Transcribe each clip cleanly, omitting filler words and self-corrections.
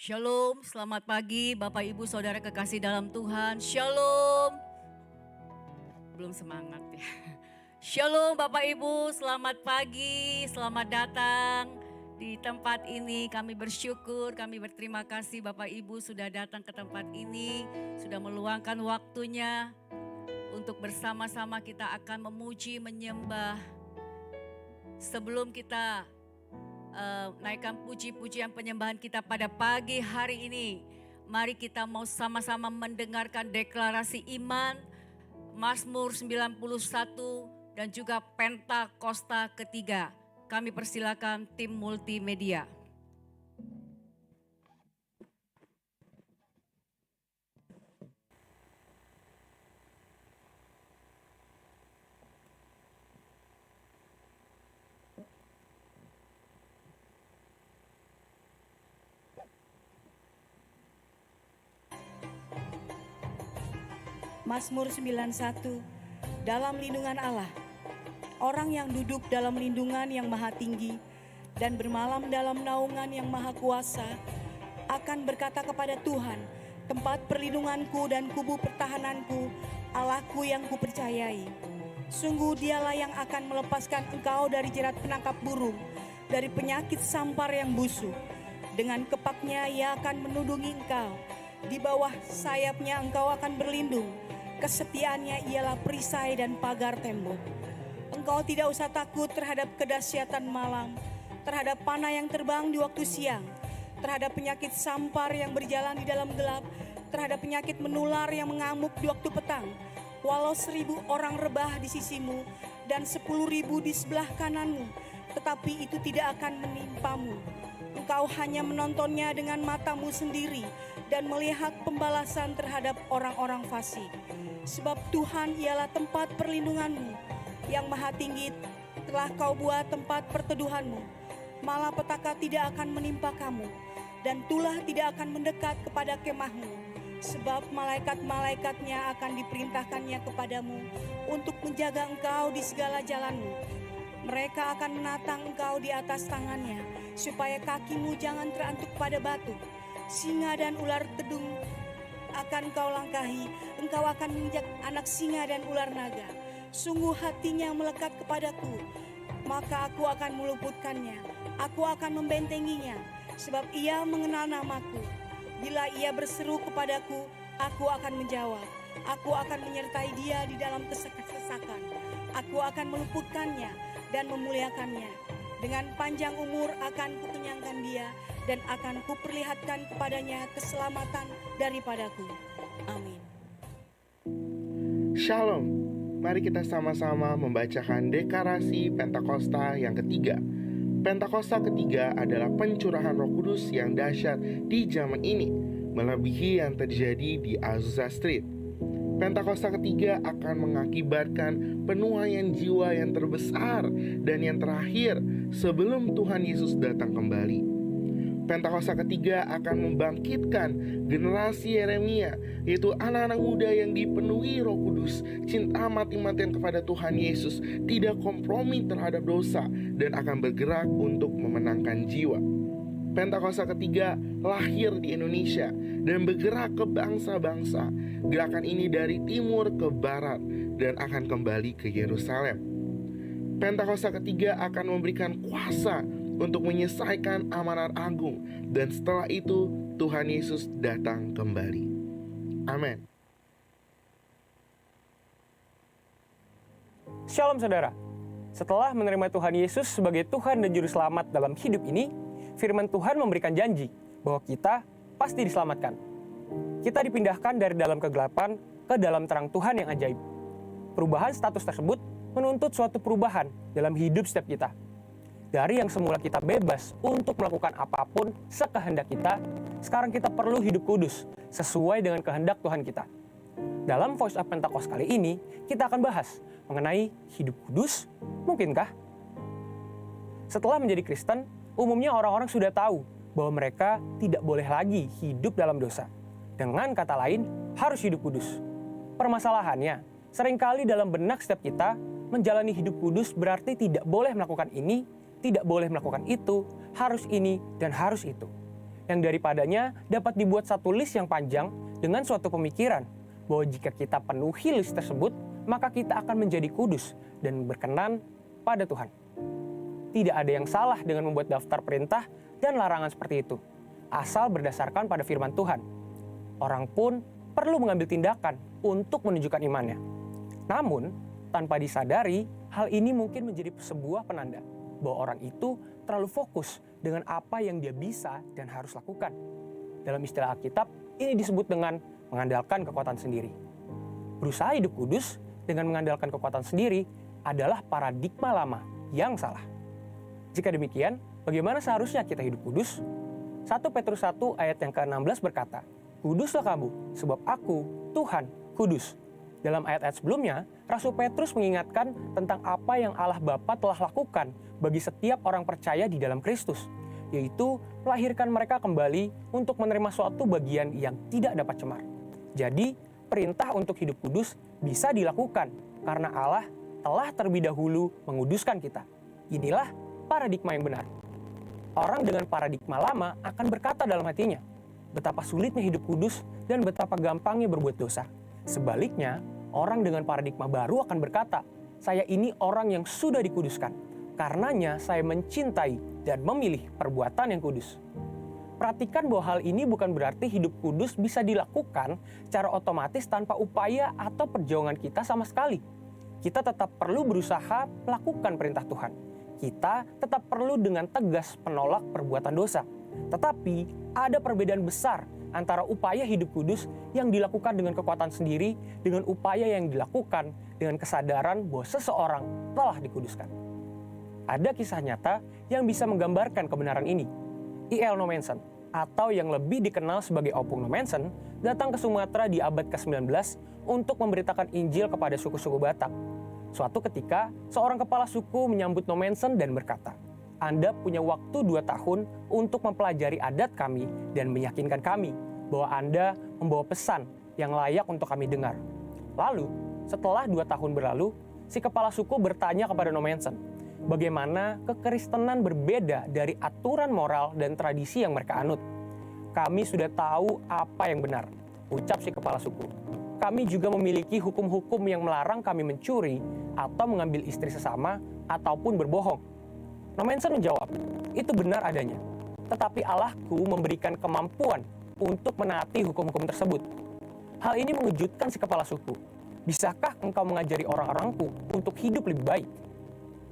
Shalom, selamat pagi Bapak Ibu Saudara kekasih dalam Tuhan. Shalom. Belum semangat ya. Shalom Bapak Ibu, selamat pagi, selamat datang di tempat ini. Kami bersyukur, kami berterima kasih Bapak Ibu sudah datang ke tempat ini, sudah meluangkan waktunya untuk bersama-sama kita akan memuji, menyembah. Sebelum kita naikkan puji-pujian penyembahan kita pada pagi hari ini. Mari kita mau sama-sama mendengarkan deklarasi iman, Mazmur 91 dan juga Pentakosta ketiga. Kami persilakan tim multimedia. Mazmur 91, dalam lindungan Allah. Orang yang duduk dalam lindungan yang maha tinggi dan bermalam dalam naungan yang maha kuasa akan berkata kepada Tuhan, tempat perlindunganku dan kubu pertahananku, Allahku yang kupercayai. Sungguh dialah yang akan melepaskan engkau dari jerat penangkap burung, dari penyakit sampar yang busuk. Dengan kepaknya ia akan menudungi engkau, di bawah sayapnya engkau akan berlindung. Kesetiaannya ialah perisai dan pagar tembok. Engkau tidak usah takut terhadap kedahsyatan malam, terhadap panah yang terbang di waktu siang, terhadap penyakit sampar yang berjalan di dalam gelap, terhadap penyakit menular yang mengamuk di waktu petang. Walau 1000 orang rebah di sisimu dan 10.000 di sebelah kananmu, tetapi itu tidak akan menimpamu. Engkau hanya menontonnya dengan matamu sendiri dan melihat pembalasan terhadap orang-orang fasik. Sebab Tuhan ialah tempat perlindunganmu, yang maha tinggi telah kau buat tempat perteduhanmu. Malapetaka tidak akan menimpa kamu, dan tulah tidak akan mendekat kepada kemahmu. Sebab malaikat-malaikatnya akan diperintahkannya kepadamu untuk menjaga engkau di segala jalanmu. Mereka akan menatang engkau di atas tangannya, supaya kakimu jangan terantuk pada batu. Singa dan ular tedung akan kau langkahi, engkau akan menginjak anak singa dan ular naga. Sungguh hatinya melekat kepadaku, maka aku akan meluputkannya, aku akan membentenginya, sebab ia mengenal namaku. Bila ia berseru kepadaku, aku akan menjawab, aku akan menyertai dia di dalam kesesakan, aku akan meluputkannya dan memuliakannya. Dengan panjang umur akan kukenyangkan dia dan akan kuperlihatkan kepadanya keselamatan daripadaku. Amin. Shalom, mari kita sama-sama membacakan deklarasi Pentakosta yang ketiga. Pentakosta ketiga adalah pencurahan Roh Kudus yang dahsyat di zaman ini, melebihi yang terjadi di Azusa Street. Pentakosta ketiga akan mengakibatkan penuaian jiwa yang terbesar dan yang terakhir sebelum Tuhan Yesus datang kembali. Pentakosta ketiga akan membangkitkan generasi Yeremia, yaitu anak-anak muda yang dipenuhi Roh Kudus, cinta mati-matian kepada Tuhan Yesus, tidak kompromi terhadap dosa, dan akan bergerak untuk memenangkan jiwa. Pentakosta ketiga lahir di Indonesia dan bergerak ke bangsa-bangsa. Gerakan ini dari timur ke barat dan akan kembali ke Yerusalem. Pentakosta ketiga akan memberikan kuasa untuk menyelesaikan amanat agung, dan setelah itu Tuhan Yesus datang kembali. Amin. Shalom saudara. Setelah menerima Tuhan Yesus sebagai Tuhan dan Juru Selamat dalam hidup ini, firman Tuhan memberikan janji bahwa kita pasti diselamatkan. Kita dipindahkan dari dalam kegelapan ke dalam terang Tuhan yang ajaib. Perubahan status tersebut menuntut suatu perubahan dalam hidup setiap kita. Dari yang semula kita bebas untuk melakukan apapun sekehendak kita, sekarang kita perlu hidup kudus sesuai dengan kehendak Tuhan kita. Dalam Voice of Pentecost kali ini, kita akan bahas mengenai hidup kudus, mungkinkah? Setelah menjadi Kristen, umumnya orang-orang sudah tahu bahwa mereka tidak boleh lagi hidup dalam dosa. Dengan kata lain, harus hidup kudus. Permasalahannya, seringkali dalam benak setiap kita, menjalani hidup kudus berarti tidak boleh melakukan ini, tidak boleh melakukan itu, harus ini, dan harus itu. yang daripadanya dapat dibuat satu list yang panjang dengan suatu pemikiran bahwa jika kita penuhi list tersebut, maka kita akan menjadi kudus dan berkenan pada Tuhan. Tidak ada yang salah dengan membuat daftar perintah dan larangan seperti itu, asal berdasarkan pada firman Tuhan. Orang pun perlu mengambil tindakan untuk menunjukkan imannya. Namun, tanpa disadari, hal ini mungkin menjadi sebuah penanda bahwa orang itu terlalu fokus dengan apa yang dia bisa dan harus lakukan. Dalam istilah Alkitab, ini disebut dengan mengandalkan kekuatan sendiri. Berusaha hidup kudus dengan mengandalkan kekuatan sendiri adalah paradigma lama yang salah. Jika demikian, bagaimana seharusnya kita hidup kudus? 1 Petrus 1 ayat yang ke-16 berkata, "Kuduslah kamu, sebab aku, Tuhan, kudus." Dalam ayat-ayat sebelumnya, Rasul Petrus mengingatkan tentang apa yang Allah Bapa telah lakukan bagi setiap orang percaya di dalam Kristus, yaitu melahirkan mereka kembali untuk menerima suatu bagian yang tidak dapat cemar. Jadi, perintah untuk hidup kudus bisa dilakukan karena Allah telah terlebih dahulu menguduskan kita. Inilah paradigma yang benar. Orang dengan paradigma lama akan berkata dalam hatinya, betapa sulitnya hidup kudus dan betapa gampangnya berbuat dosa. Sebaliknya, orang dengan paradigma baru akan berkata, saya ini orang yang sudah dikuduskan. Karenanya saya mencintai dan memilih perbuatan yang kudus. Perhatikan bahwa hal ini bukan berarti hidup kudus bisa dilakukan secara otomatis tanpa upaya atau perjuangan kita sama sekali. Kita tetap perlu berusaha melakukan perintah Tuhan. Kita tetap perlu dengan tegas menolak perbuatan dosa. Tetapi ada perbedaan besar antara upaya hidup kudus yang dilakukan dengan kekuatan sendiri dengan upaya yang dilakukan dengan kesadaran bahwa seseorang telah dikuduskan. Ada kisah nyata yang bisa menggambarkan kebenaran ini. I.L. Nommensen, atau yang lebih dikenal sebagai Opung Nommensen, datang ke Sumatera di abad ke-19 untuk memberitakan Injil kepada suku-suku Batak. Suatu ketika, seorang kepala suku menyambut Nommensen dan berkata, "Anda punya waktu 2 tahun untuk mempelajari adat kami dan meyakinkan kami bahwa Anda membawa pesan yang layak untuk kami dengar." Lalu, setelah 2 tahun berlalu, si kepala suku bertanya kepada Nommensen, bagaimana kekristenan berbeda dari aturan moral dan tradisi yang mereka anut. "Kami sudah tahu apa yang benar," ucap si kepala suku. "Kami juga memiliki hukum-hukum yang melarang kami mencuri atau mengambil istri sesama ataupun berbohong." Nommensen menjawab, "Itu benar adanya. Tetapi Allahku memberikan kemampuan untuk menaati hukum-hukum tersebut." Hal ini mengejutkan si kepala suku. "Bisakah engkau mengajari orang-orangku untuk hidup lebih baik?"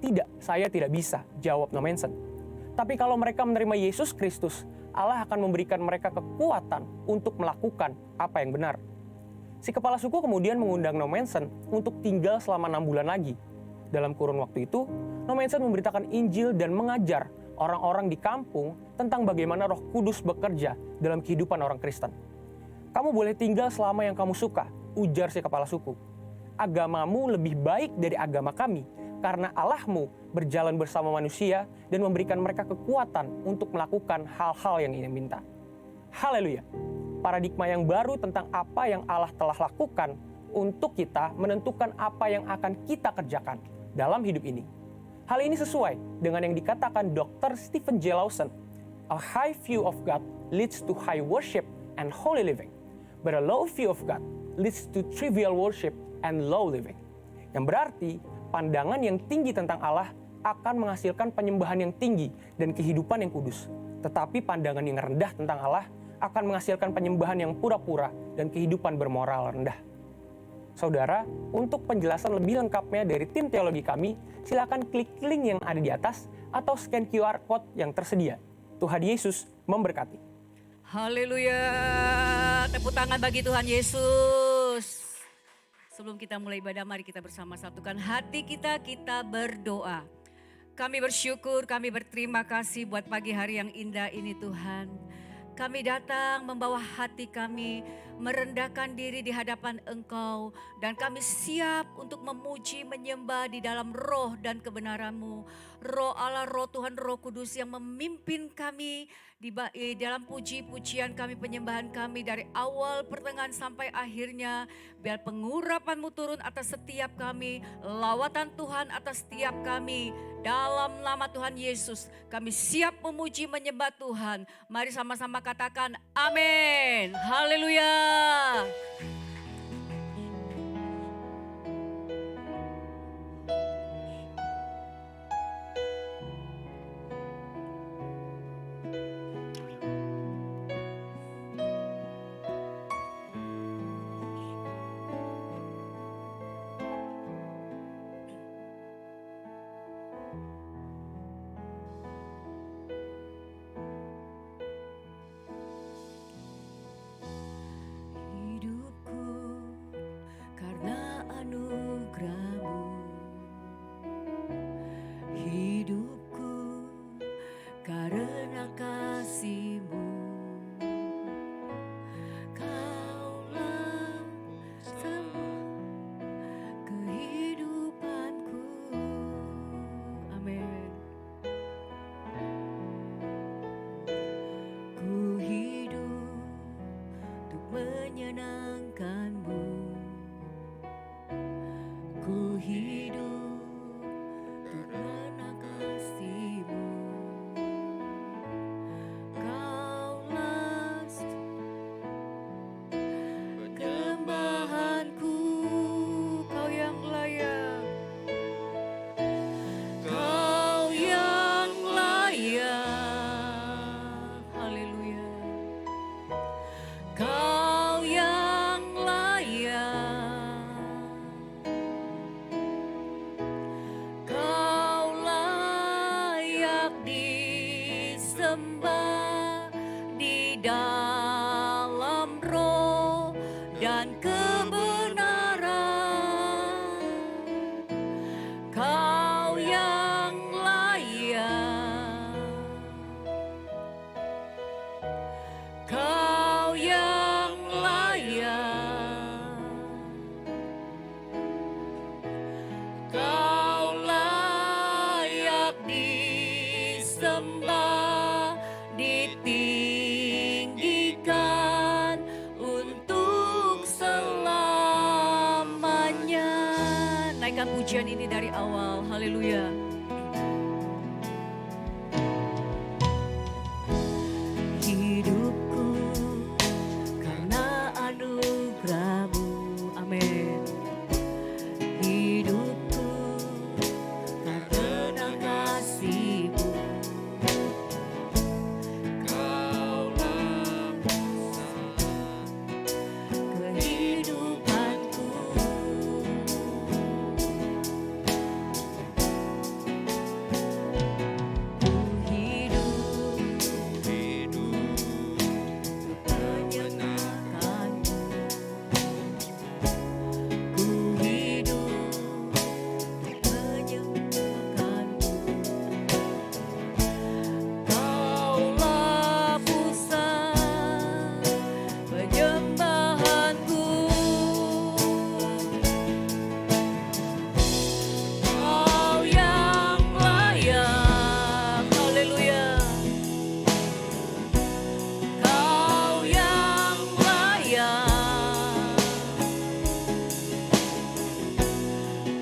"Tidak, saya tidak bisa," jawab Nommensen. "Tapi kalau mereka menerima Yesus Kristus, Allah akan memberikan mereka kekuatan untuk melakukan apa yang benar." Si kepala suku kemudian mengundang Nommensen untuk tinggal selama 6 bulan lagi. Dalam kurun waktu itu, Nommensen memberitakan Injil dan mengajar orang-orang di kampung tentang bagaimana Roh Kudus bekerja dalam kehidupan orang Kristen. "Kamu boleh tinggal selama yang kamu suka," ujar si kepala suku. "Agamamu lebih baik dari agama kami, karena Allahmu berjalan bersama manusia dan memberikan mereka kekuatan untuk melakukan hal-hal yang ia minta." Haleluya! Paradigma yang baru tentang apa yang Allah telah lakukan untuk kita menentukan apa yang akan kita kerjakan dalam hidup ini. Hal ini sesuai dengan yang dikatakan Dr. Stephen J. Lawson, "A high view of God leads to high worship and holy living, but a low view of God leads to trivial worship and low living." Yang berarti, pandangan yang tinggi tentang Allah akan menghasilkan penyembahan yang tinggi dan kehidupan yang kudus. Tetapi pandangan yang rendah tentang Allah akan menghasilkan penyembahan yang pura-pura dan kehidupan bermoral rendah. Saudara, untuk penjelasan lebih lengkapnya dari tim teologi kami, silakan klik link yang ada di atas atau scan QR Code yang tersedia. Tuhan Yesus memberkati. Haleluya. Tepuk tangan bagi Tuhan Yesus. Sebelum kita mulai ibadah, mari kita bersama satukan hati kita berdoa. Kami bersyukur, kami berterima kasih buat pagi hari yang indah ini Tuhan. Kami datang membawa hati kami merendahkan diri di hadapan Engkau. Dan kami siap untuk memuji, menyembah di dalam roh dan kebenaran-Mu. Roh Allah, roh Tuhan, roh kudus yang memimpin kami di dalam puji-pujian kami, penyembahan kami dari awal, pertengahan sampai akhirnya. Biar pengurapan-Mu turun atas setiap kami, lawatan Tuhan atas setiap kami. Dalam nama Tuhan Yesus, kami siap memuji, menyembah Tuhan. Mari sama-sama katakan amin. Haleluya. Hidupku karena anugerah-Mu, hidupku karena kasih-Mu. Kaulah semua kehidupanku. Amin. Ku hidup untuk menyenangkan-Mu. Ku hidup untuk karena kasih-Mu. Kaulah penyembahanku, Kau yang layak. Kau yang layak. Haleluya. Kau yang layak. Kau layak disembah di dalam roh dan kebenaran. Kau yang layak. Kau yang layak. Kau layak disembah, ditinggikan untuk selamanya. Naikkan pujian ini dari awal. Haleluya. Hidupku karena anugerah-Mu. Amin. Hidupku karena kasih-Mu. Kaulah kehidupanku. Ku hidup menyenangkan-Mu. Ku hidup menyenangkan-Mu. Kaulah pusat penyembahanku. Kau yang layak. Haleluya. Kau yang layak.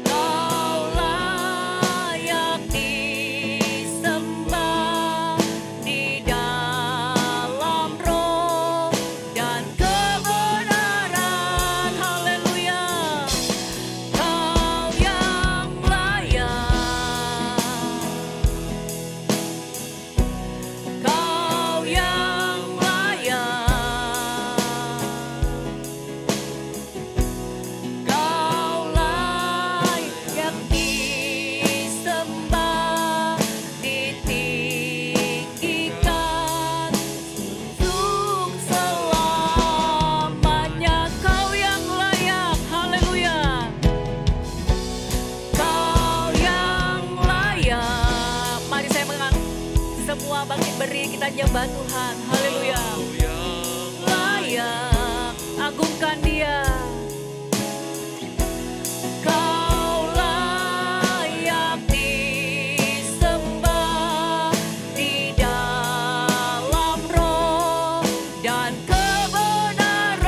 Kau layak disembah di dalam roh dan kebenaran. Haleluya. Kau yang layak. Kau yang layak. Kau layak disembah, ditinggikan untuk selamanya. Kau yang layak. Haleluya. Kau yang layak. Mari saya mengangkat semua, bangkit beri, kita nyembah Tuhan. Haleluya. Layak dan kebenaran.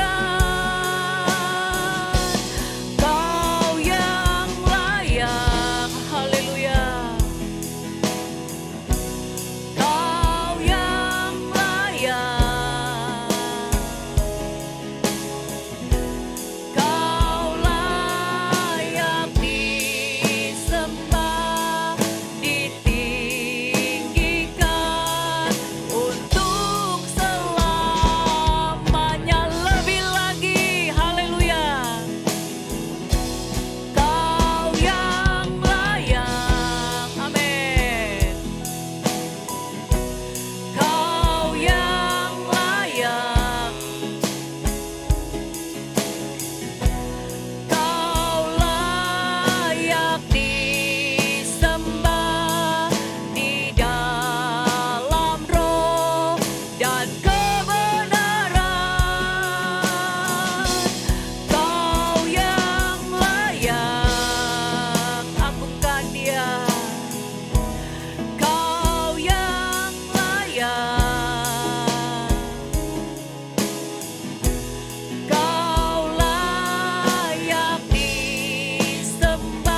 Kau yang layak, haleluya. Kau yang layak. Kau layak disembah, ditinggikan untuk selamanya. Lebih lagi, haleluya. Kau yang layak, amin. Kau yang layak. Kau layak disembah di dalam roh dan kebenaran. Kau yang layak, agungkan Dia. Kau yang layak. Kau layak disembah,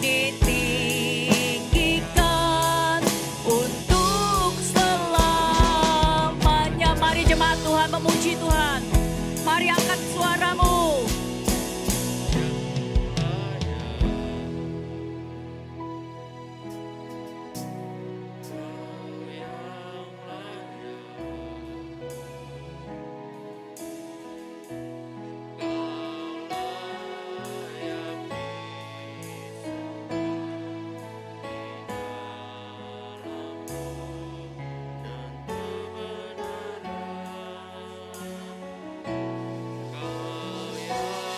ditinggikan untuk selamanya. Mari jemaat Tuhan memuji Tuhan. Mari angkat suaramu. Kau yang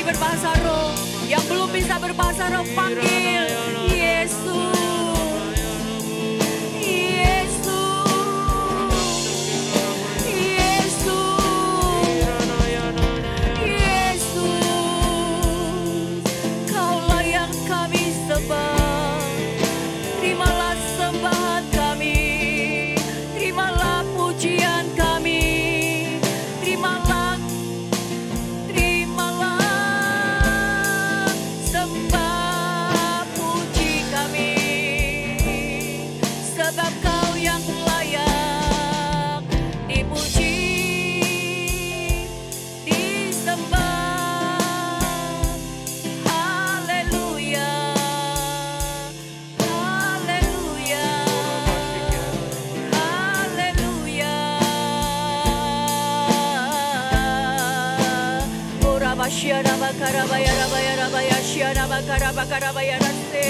berbahasa roh, yang belum bisa berbahasa roh, panggil Yesus. Shiana Makarabaya Rabaya Rabaya Shiana Makarabaya Rase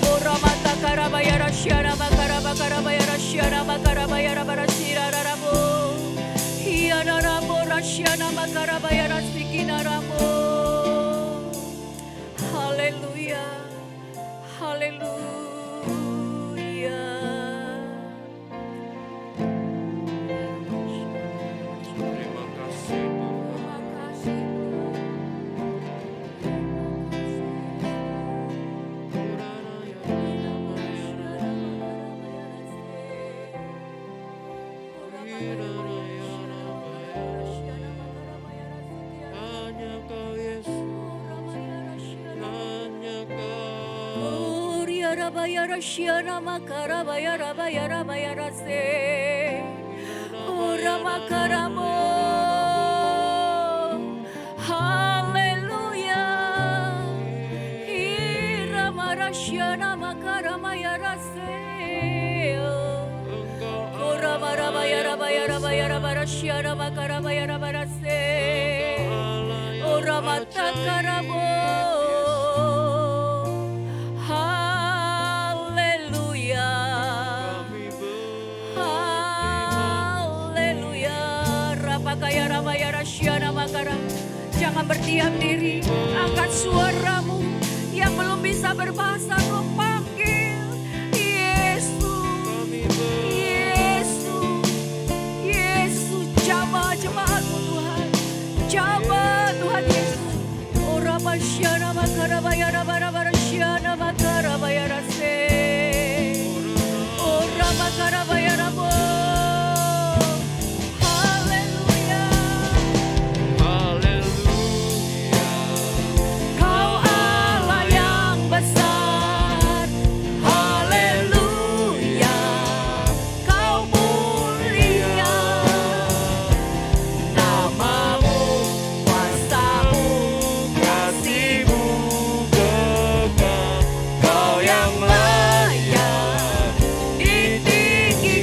Uramata Karabaya Rashiana Makarabaya Rashiana Makarabaya Rabarashira Rabo Hiana Rabo Rashiana Makarabaya Rasikina Rabo. Haleluya, haleluya. Terima kasih hanya Kau Yesus, hanya Kau. Rabaya Rashiana Makarabaya Rabaya Rabaya Rase Ora Makaramo. Haleluya. Irama Rashiana Makaramaya Rase Ora Marabaya Rabaya Rabaya Rabaya Rashiana Makarabaya Rabaya Rase Ora Matakaramo. Jangan berdiam diri, angkat suaramu yang belum bisa berbahasa roh, panggil Yesus, Yesus, Yesus. Jamah jemaatmu Tuhan, jamah Tuhan Yesus. Ora basyana makarabaya rabarabarasyana makarabaya rase Ora makarabaya rabo. Tinggi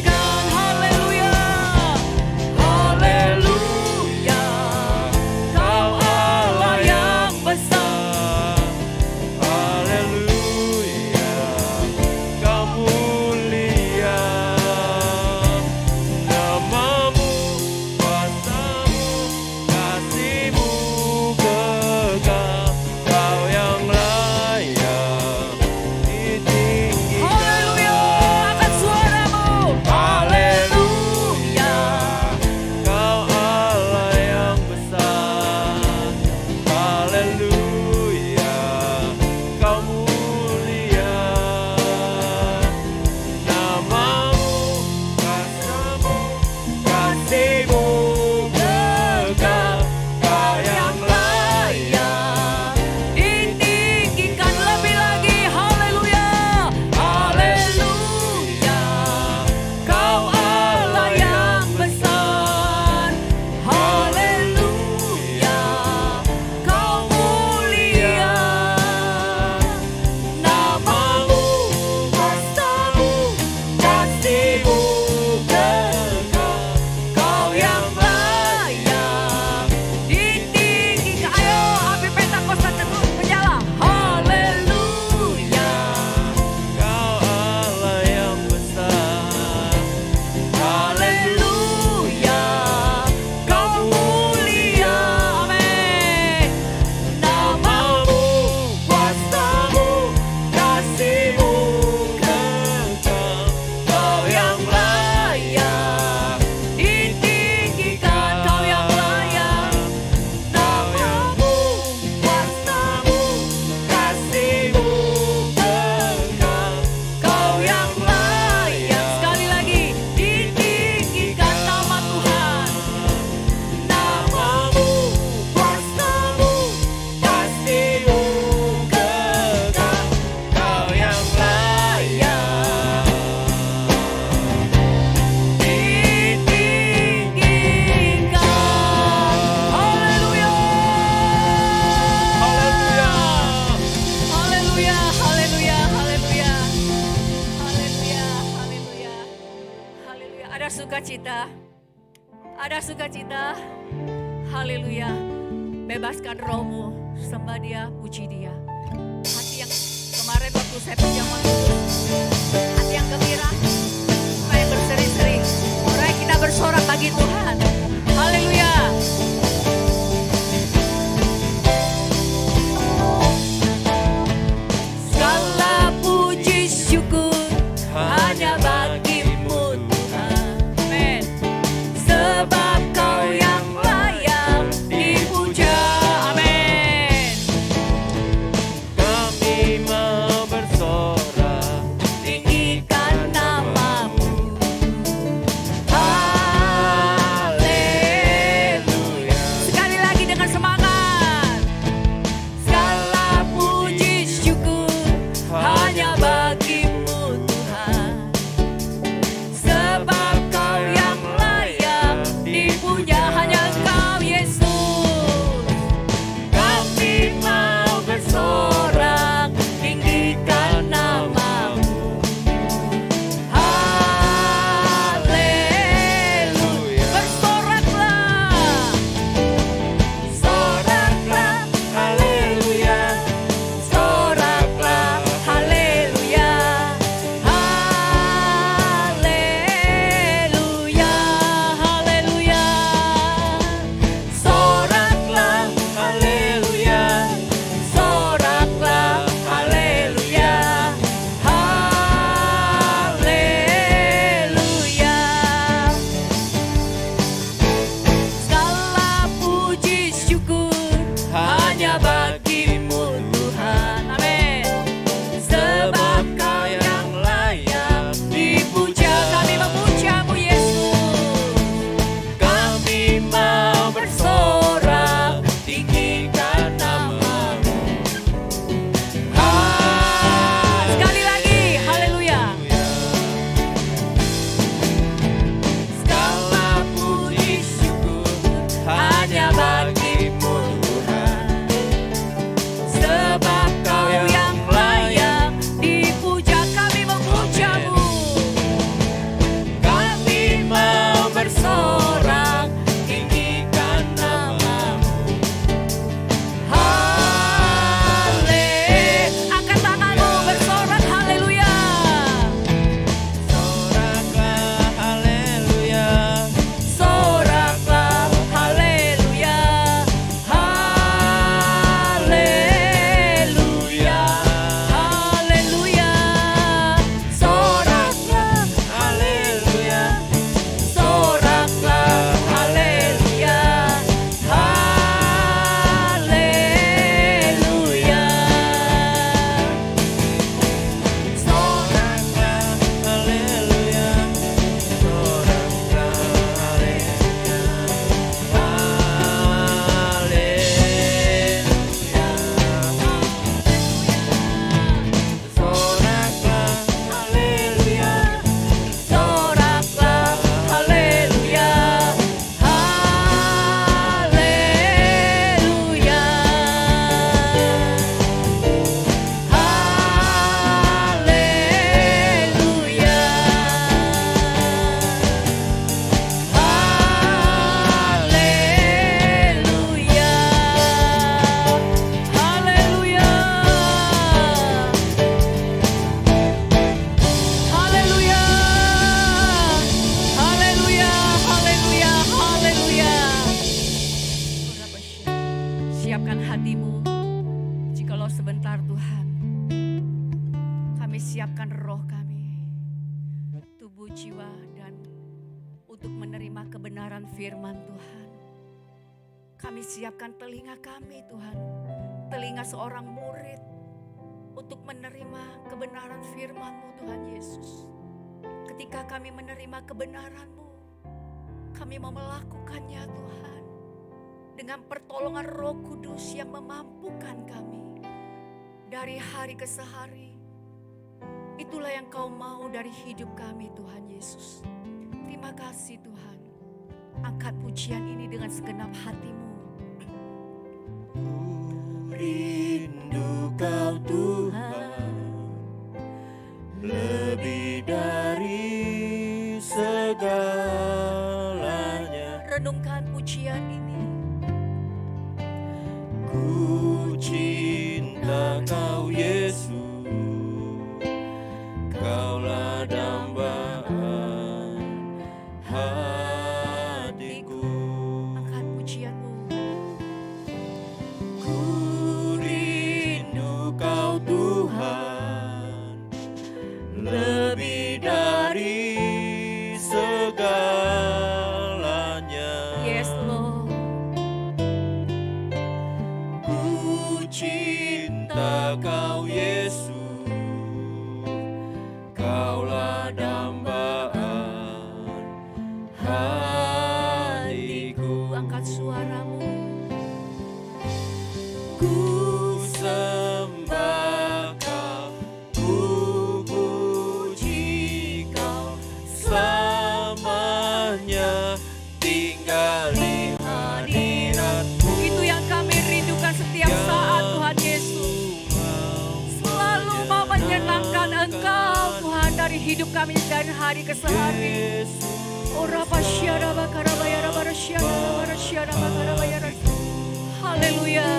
sukacita. Ada sukacita. Haleluya. Bebaskan rohmu. Sembah dia, puji dia. Hati yang kemarin waktu saya pinjaman itu. Hati yang gembira. Orang yang berseri-seri. Orang yang kita bersorak bagi Tuhan. Haleluya. Segala puji syukur hanya bagimu Tuhan. Amin. Sebab kau yang layak dipuja. Amin. Kami mau bersorak, Tinggikan namamu. Haleluya. Sekali lagi dengan semangat. Segala puji syukur hanya bagimu Tuhan. Sebab kau yang layak dipuja, hanya Engkau Yesus. Kami mau bersorak, tinggikan namamu. Haleluya. Bersoraklah. Soraklah, haleluya. Soraklah, haleluya. Haleluya, haleluya. Soraklah, haleluya. Soraklah, haleluya. Haleluya. Segala puji syukur hanya bagimu Tuhan. Amin. Sebab kau yang layak dipuja. Kami memujamu Yesus. Kami mau bersorak, tinggikan namamu. Sekali lagi, haleluya. Segala puji syukur hanya bagimu Tuhan. Sebab kau yang layak dipuja. Kami memujamu. Kami mau bersorak, tinggikan namamu. Angkat tanganmu, bersorak, haleluya. soraklah, haleluya. Soraklah, haleluya. Haleluya. Haleluya. Soraklah, Haleluya, soraklah, haleluya. Haleluya. Soraklah, haleluya, soraklah, haleluya, soraklah, haleluya. Haleluya. Haleluya. Haleluya. Haleluya. Haleluya. Haleluya. Haleluya. Haleluya. Siapkan hatimu. Jikalau sebentar Tuhan, kami siapkan roh kami, tubuh, jiwa, dan untuk menerima kebenaran firman Tuhan. Kami siapkan telinga kami Tuhan, telinga seorang murid untuk menerima kebenaran firman-Mu Tuhan Yesus. Ketika kami menerima kebenaran-Mu, kami mau melakukannya Tuhan. Dengan pertolongan Roh Kudus yang memampukan kami dari hari ke hari. Itulah yang Kau mau dari hidup kami Tuhan Yesus. Terima kasih Tuhan. Angkat pujian ini dengan segenap hatimu. rindu Kau Tuhan, lebih dari segala Ku cinta Kau Yesus, Kaulah dambaan hatiku. Angkat pujianmu. Ku rindu Kau Tuhan, lebih dari segalanya. Yes Lord. Ku cinta Kau Yesus, Kaulah dambaan hatiku. Angkat suaramu. Ku sembah Kau, ku puji Kau, selamanya tinggal di hadirat-Mu. Itu yang kami rindukan setiap saat Tuhan Yesus. Selalu mau menyenangkan Engkau Tuhan dari hidup kami dari hari ke hari. Ora pasyara bakara bayara barasyara barasyara bakara bayara. Haleluya.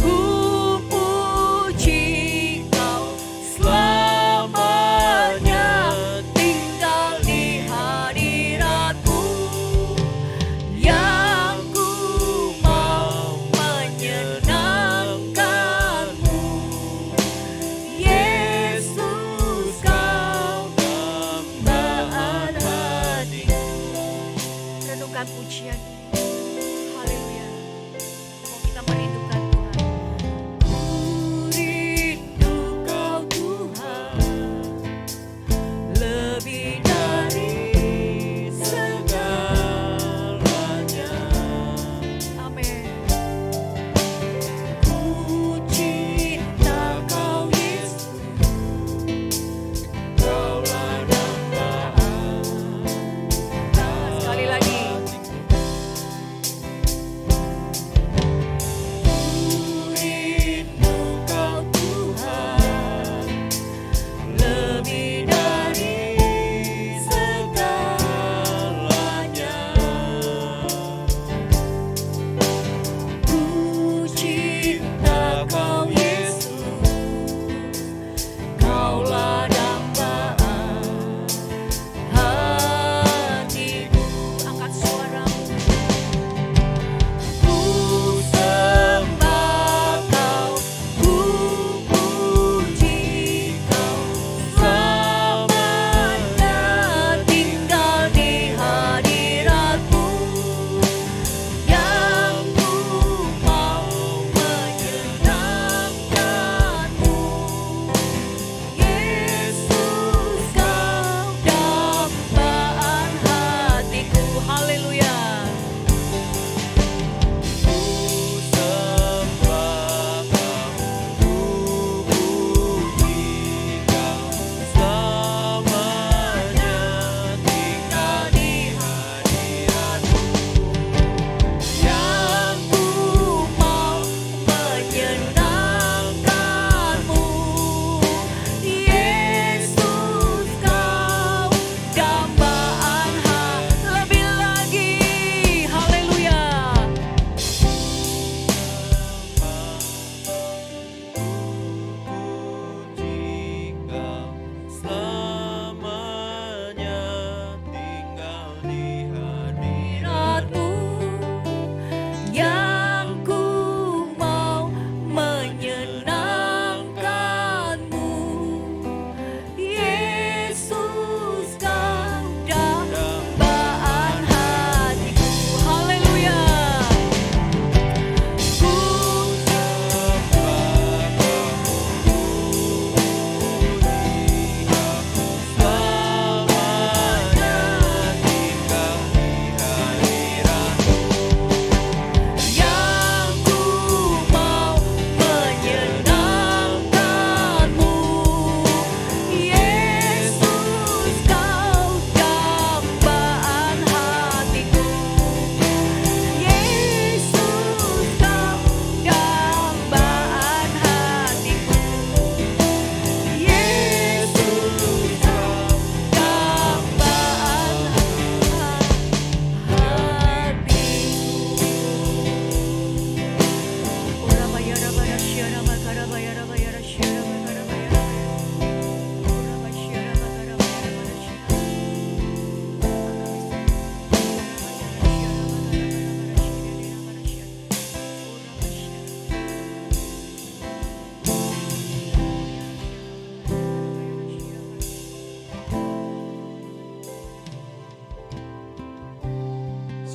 Ku puji Kau, selamanya tinggal di hadirat-Mu. Yang ku mau menyenangkan-Mu. Yesus, Kau dambaan hatiku. Renungkan pujian ini. Haleluya. Mau kita merindukan Tuhan. Ku rindu Kau Tuhan, lebih dari segalanya. Amin. Ku cinta Kau Yesus, Kaulah dambaan sekali lagi. rindu Kau Tuhan, lebih dari segalanya. Ku cinta Kau Yesus, Kaulah dambaan hatiku. Angkat suaramu. Ku sembah Kau, ku puji Kau, selamanya tinggal di hadirat-Mu. Yang ku mau menyenangkan-Mu. Yesus, Kau dambaan hatiku. Haleluya. Ku sembah Kau, ku puji Kau, selamanya tinggal di hadirat-Mu. Yang ku mau menyenangkan-Mu. Yesus, Kau dambaan lebih lagi. Haleluya. Puji Kau, selamanya tinggal di hadirat-Mu. Hadirat-Mu, yang ku mau menyenangkan-Mu. Yesus, Kau dambaan hatiku. Haleluya. Ku Selamanya tinggal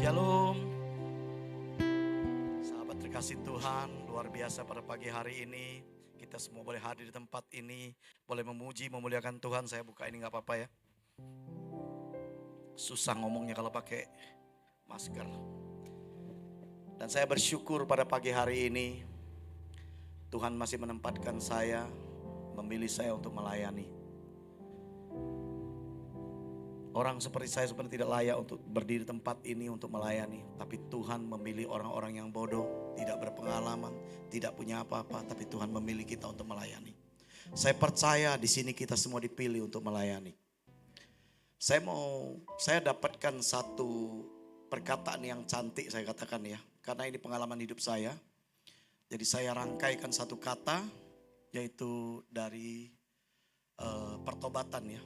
Shalom. Sahabat terkasih Tuhan, luar biasa pada pagi hari ini. Kita semua boleh hadir di tempat ini, boleh memuji, memuliakan Tuhan. Saya buka ini gak apa-apa ya. Susah ngomongnya kalau pakai masker. Dan saya bersyukur pada pagi hari ini, Tuhan masih menempatkan saya, memilih saya untuk melayani. Orang seperti saya sebenarnya tidak layak untuk berdiri di tempat ini untuk melayani. Tapi Tuhan memilih orang-orang yang bodoh, tidak berpengalaman, tidak punya apa-apa. Tapi Tuhan memilih kita untuk melayani. Saya percaya di sini kita semua dipilih untuk melayani. Saya dapatkan satu perkataan yang cantik saya katakan ya. Karena ini pengalaman hidup saya. Jadi saya rangkaikan satu kata yaitu dari pertobatan ya.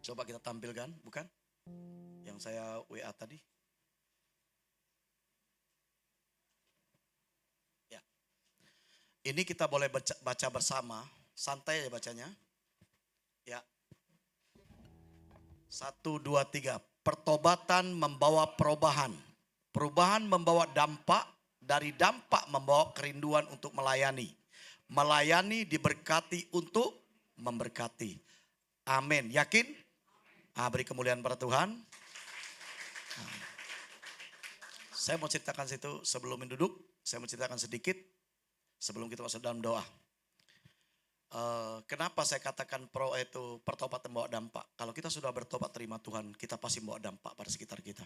Coba kita tampilkan, bukan? Yang saya WA tadi. Ya. Ini kita boleh baca bersama, santai ya bacanya. Ya. 1, 2, 3. Pertobatan membawa perubahan. Perubahan membawa dampak, dari dampak membawa kerinduan untuk melayani. Melayani diberkati untuk memberkati. Amin. Yakin? Beri kemuliaan pada Tuhan. Saya mau ceritakan situ sebelum duduk. Saya mau ceritakan sedikit sebelum kita masuk dalam doa. Kenapa saya katakan itu pertobatan membawa dampak? Kalau kita sudah bertobat terima Tuhan, kita pasti membawa dampak pada sekitar kita.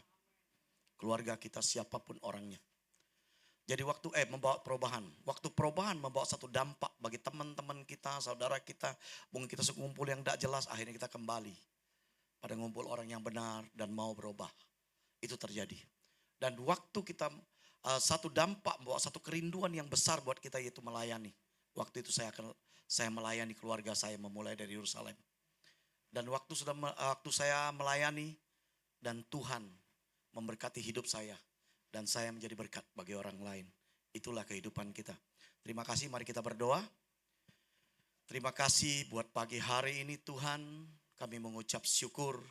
Keluarga kita, siapapun orangnya. Jadi waktu membawa perubahan. Waktu perubahan membawa satu dampak bagi teman-teman kita, saudara kita. Mungkin kita ngumpul yang tidak jelas, akhirnya kita kembali pada ngumpul orang yang benar dan mau berubah. Itu terjadi. Dan waktu kita satu dampak membawa satu kerinduan yang besar buat kita yaitu melayani. Waktu itu saya melayani keluarga saya memulai dari Yerusalem. Dan waktu saya melayani dan Tuhan memberkati hidup saya. Dan saya menjadi berkat bagi orang lain. Itulah kehidupan kita. Terima kasih, mari kita berdoa. Terima kasih buat pagi hari ini Tuhan. Kami mengucap syukur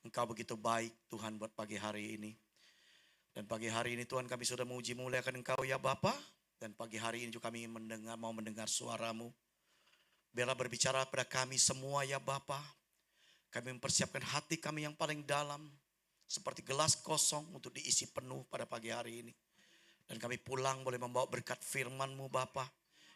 Engkau begitu baik Tuhan buat pagi hari ini. Dan pagi hari ini Tuhan kami sudah memuji muliakan Engkau ya Bapa. Dan pagi hari ini juga kami mau mendengar suara-Mu. Biarlah berbicara pada kami semua ya Bapa. Kami mempersiapkan hati kami yang paling dalam. Seperti gelas kosong untuk diisi penuh pada pagi hari ini. Dan kami pulang boleh membawa berkat firman-Mu Bapa.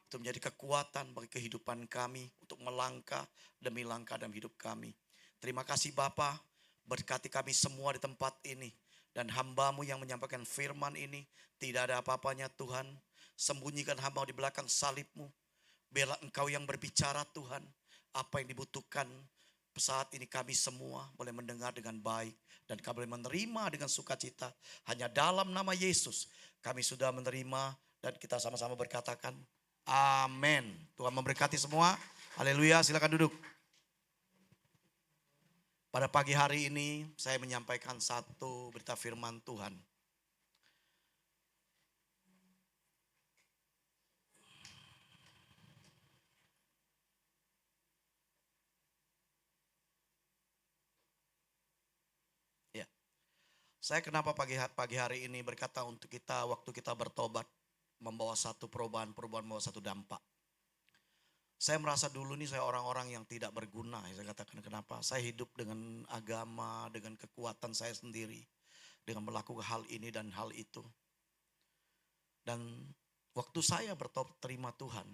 Itu menjadi kekuatan bagi kehidupan kami untuk melangkah demi langkah dalam hidup kami. Terima kasih Bapa, berkati kami semua di tempat ini. Dan hamba-Mu yang menyampaikan firman ini, tidak ada apa-apanya Tuhan. Sembunyikan hamba di belakang salib-Mu. Biarlah Engkau yang berbicara Tuhan. Apa yang dibutuhkan saat ini kami semua boleh mendengar dengan baik. Dan kami boleh menerima dengan sukacita. Hanya dalam nama Yesus kami sudah menerima dan kita sama-sama berkatakan amin. Tuhan memberkati semua. Haleluya, silakan duduk. Pada pagi hari ini saya menyampaikan satu berita firman Tuhan. Ya. Saya kenapa pagi hari ini berkata untuk kita waktu kita bertobat membawa satu perubahan membawa satu dampak. Saya merasa dulu nih saya orang-orang yang tidak berguna. Saya katakan kenapa? Saya hidup dengan agama, dengan kekuatan saya sendiri. Dengan melakukan hal ini dan hal itu. Dan waktu saya bertobat terima Tuhan.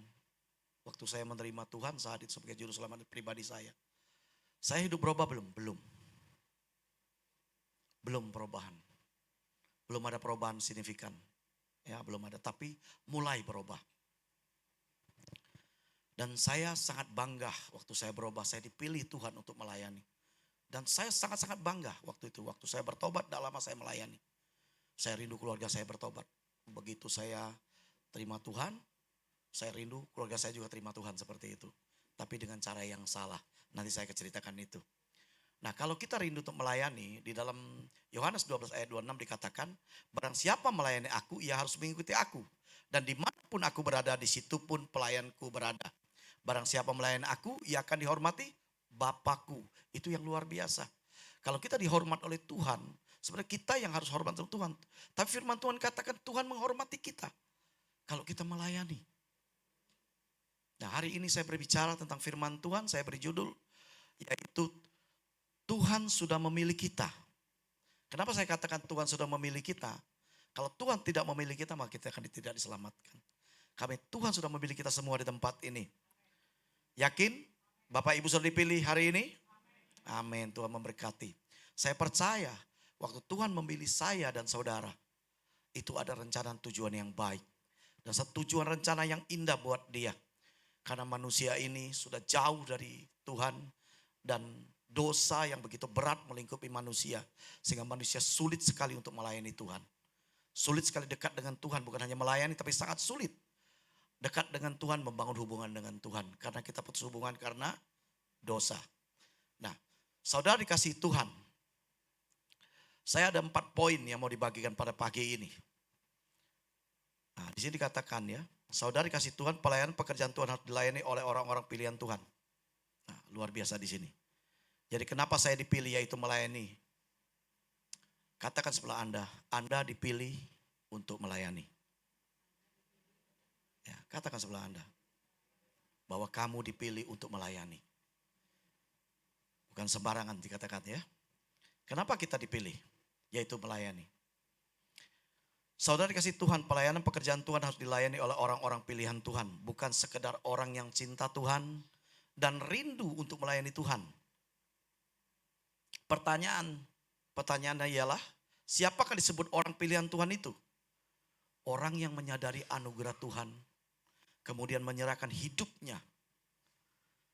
Waktu saya menerima Tuhan saat itu sebagai juru selamat pribadi saya. Saya hidup berubah belum? Belum. Belum perubahan. Belum ada perubahan signifikan. Ya belum ada, tapi mulai berubah. Dan saya sangat bangga waktu saya berubah, saya dipilih Tuhan untuk melayani. Dan saya sangat-sangat bangga waktu itu, waktu saya bertobat, tidak lama saya melayani. Saya rindu keluarga saya bertobat. Begitu saya terima Tuhan, saya rindu keluarga saya juga terima Tuhan seperti itu. Tapi dengan cara yang salah, nanti saya akan ceritakan itu. Nah kalau kita rindu untuk melayani, di dalam Yohanes 12 ayat 26 dikatakan, barang siapa melayani aku, ia harus mengikuti aku. Dan dimanapun aku berada, di situ pun pelayanku berada. Barang siapa melayani aku, ia akan dihormati Bapakku. Itu yang luar biasa. Kalau kita dihormat oleh Tuhan, sebenarnya kita yang harus hormat sama Tuhan. Tapi firman Tuhan katakan Tuhan menghormati kita kalau kita melayani. Nah, hari ini saya berbicara tentang firman Tuhan, saya beri judul yaitu Tuhan sudah memilih kita. Kenapa saya katakan Tuhan sudah memilih kita? Kalau Tuhan tidak memilih kita, maka kita akan tidak diselamatkan. Kami Tuhan sudah memilih kita semua di tempat ini. Yakin? Bapak Ibu sudah dipilih hari ini? Amin, Tuhan memberkati. Saya percaya waktu Tuhan memilih saya dan saudara, itu ada rencana tujuan yang baik. Dan satu tujuan rencana yang indah buat dia. Karena manusia ini sudah jauh dari Tuhan dan dosa yang begitu berat melingkupi manusia. Sehingga manusia sulit sekali untuk melayani Tuhan. Sulit sekali dekat dengan Tuhan, bukan hanya melayani tapi sangat sulit. Dekat dengan Tuhan, membangun hubungan dengan Tuhan. Karena kita putus hubungan karena dosa. Nah, saudara dikasihi Tuhan. Saya ada 4 poin yang mau dibagikan pada pagi ini. Nah, di sini dikatakan ya, saudara dikasihi Tuhan, pelayanan pekerjaan Tuhan harus dilayani oleh orang-orang pilihan Tuhan. Nah, luar biasa di sini. Jadi kenapa saya dipilih yaitu melayani? Katakan sebelah Anda dipilih untuk melayani. Ya, katakan sebelah Anda bahwa kamu dipilih untuk melayani. Bukan sembarangan dikatakan ya. Kenapa kita dipilih? Yaitu melayani. Saudara dikasih Tuhan, pelayanan pekerjaan Tuhan harus dilayani oleh orang-orang pilihan Tuhan. Bukan sekedar orang yang cinta Tuhan dan rindu untuk melayani Tuhan. Pertanyaannya ialah, siapakah disebut orang pilihan Tuhan itu? Orang yang menyadari anugerah Tuhan, kemudian menyerahkan hidupnya,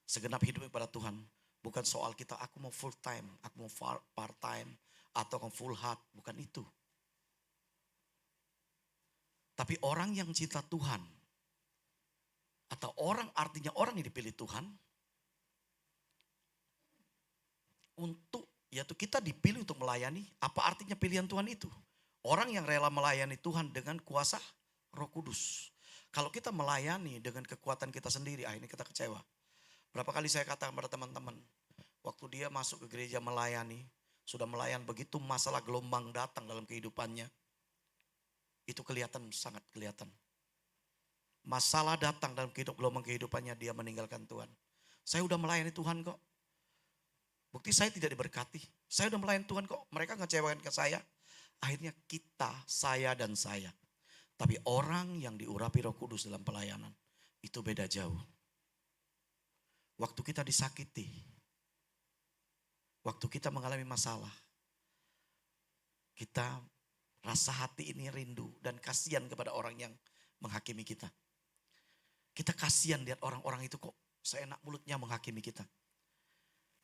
segenap hidupnya kepada Tuhan. Bukan soal kita, aku mau full time, aku mau part time, atau full heart, bukan itu. Tapi orang yang cinta Tuhan, atau artinya orang yang dipilih Tuhan, yaitu kita dipilih untuk melayani. Apa artinya pilihan Tuhan itu? Orang yang rela melayani Tuhan dengan kuasa Roh Kudus. Kalau kita melayani dengan kekuatan kita sendiri, akhirnya kita kecewa. Berapa kali saya katakan kepada teman-teman, waktu dia masuk ke gereja melayani, sudah melayan begitu masalah gelombang datang dalam kehidupannya. Itu sangat kelihatan. Masalah datang dalam gelombang kehidupannya, dia meninggalkan Tuhan. Saya udah melayani Tuhan kok. Bukti saya tidak diberkati. Saya udah melayani Tuhan kok. Mereka ngecewakan ke saya. Akhirnya kita, saya dan saya. Tapi orang yang diurapi Roh Kudus dalam pelayanan, itu beda jauh. Waktu kita disakiti, waktu kita mengalami masalah, kita rasa hati ini rindu dan kasihan kepada orang yang menghakimi kita. Kita kasihan lihat orang-orang itu kok seenak mulutnya menghakimi kita.